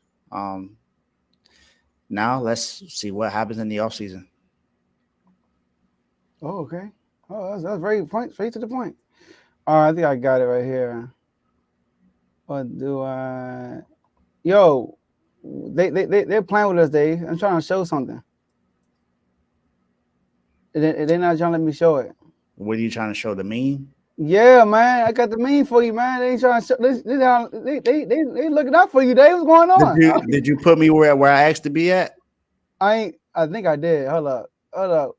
Now let's see what happens in the offseason. Oh, okay. Oh, that's very straight to the point. All right, I think I got it right here. What do I? Yo, they're playing with us, Dave. I'm trying to show something. They're not trying to let me show it. What are you trying to show? The meme? Yeah, man. I got the meme for you, man. They ain't trying to show. They looking out for you, Dave. What's going on? Did you put me where I asked to be at? I think I did. Hold up.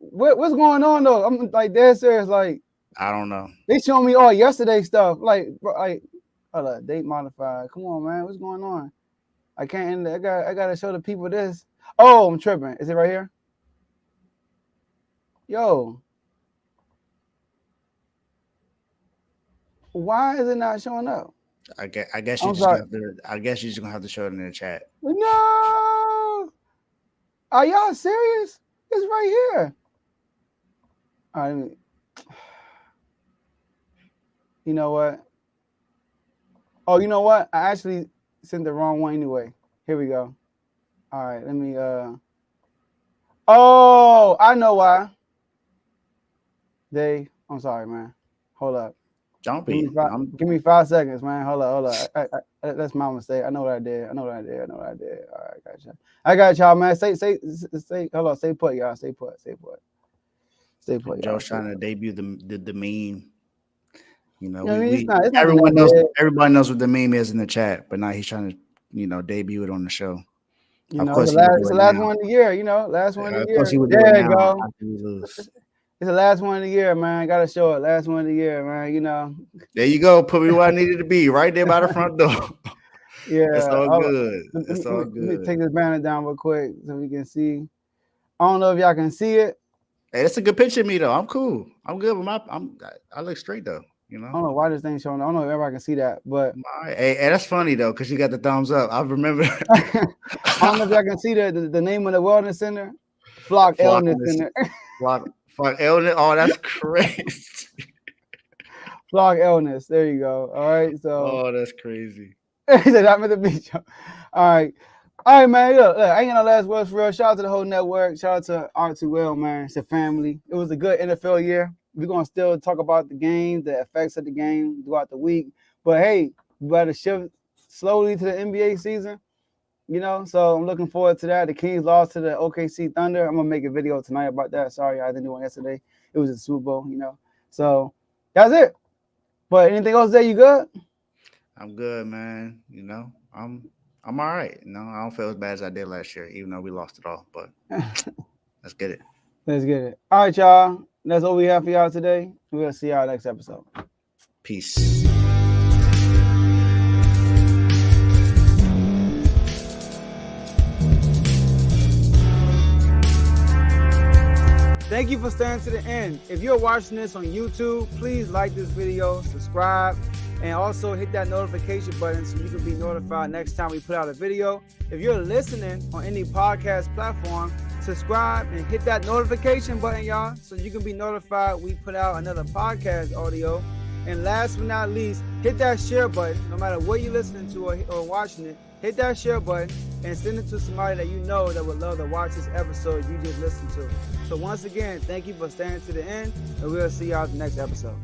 What's going on though? I'm like dead serious. Like I don't know. They showing me all yesterday stuff. Like hold up, date modified. Come on, man. What's going on? I can't. I gotta show the people this. Oh, I'm tripping. Is it right here? Yo. Why is it not showing up? I guess you're just gonna have to show it in the chat. No. Are y'all serious? It's right here. All right. You know what? Oh, you know what? I actually sent the wrong one anyway. Here we go. All right, let me Oh, I know why. Dave, I'm sorry, man. Hold up. Don't be. Give me 5 seconds, man. Hold up. That's my mistake. I know what I did. All right, gotcha. I got y'all, man. Stay. Hold on. Stay put, y'all. Stay put. Joe's trying to debut the meme. It's not everyone knows. Everybody knows what the meme is in the chat, but now he's trying to, debut it on the show. Of course, it's the last one of the year. Last one of the year. There you go. It's the last one of the year, man. Gotta show it. Last one of the year, man. There you go. Put me where I needed to be, right there by the front door. Yeah, it's all good. It's all good. Let me take this banner down real quick so we can see. I don't know if y'all can see it. Hey, it's a good picture of me though. I'm cool. I'm good with I look straight though. I don't know why this thing's showing. I don't know if everybody can see that, but hey, that's funny though, because you got the thumbs up. I remember. I don't know if y'all can see the name of the wellness center. Flock Illness Center. Flock Illness. Oh, that's crazy. Flock Illness. There you go. All right. So. Oh, that's crazy. He said I'm at the beach. All right, man. Look, I ain't got no last words for real. Shout out to the whole network. Shout out to R2L, man. It's a family. It was a good NFL year. We're gonna still talk about the game, the effects of the game throughout the week. But hey, we better shift slowly to the NBA season. So I'm looking forward to that. The Kings lost to the OKC Thunder. I'm gonna make a video tonight about that. Sorry, I didn't do one yesterday. It was a Super Bowl, So that's it. But anything else there? You good? I'm good, man. I'm all right. I don't feel as bad as I did last year, even though we lost it all. But let's get it. Let's get it. All right, y'all. That's all we have for y'all today. We'll see y'all next episode. Peace. Thank you for staying to the end. If you're watching this on YouTube, please like this video, subscribe, and also hit that notification button so you can be notified next time we put out a video. If you're listening on any podcast platform, subscribe and hit that notification button, y'all, so you can be notified we put out another podcast audio. And last but not least, hit that share button. No matter what you're listening to or watching it, hit that share button and send it to somebody that you know that would love to watch this episode you just listened to. So once again, thank you for staying to the end, and we'll see y'all at the next episode.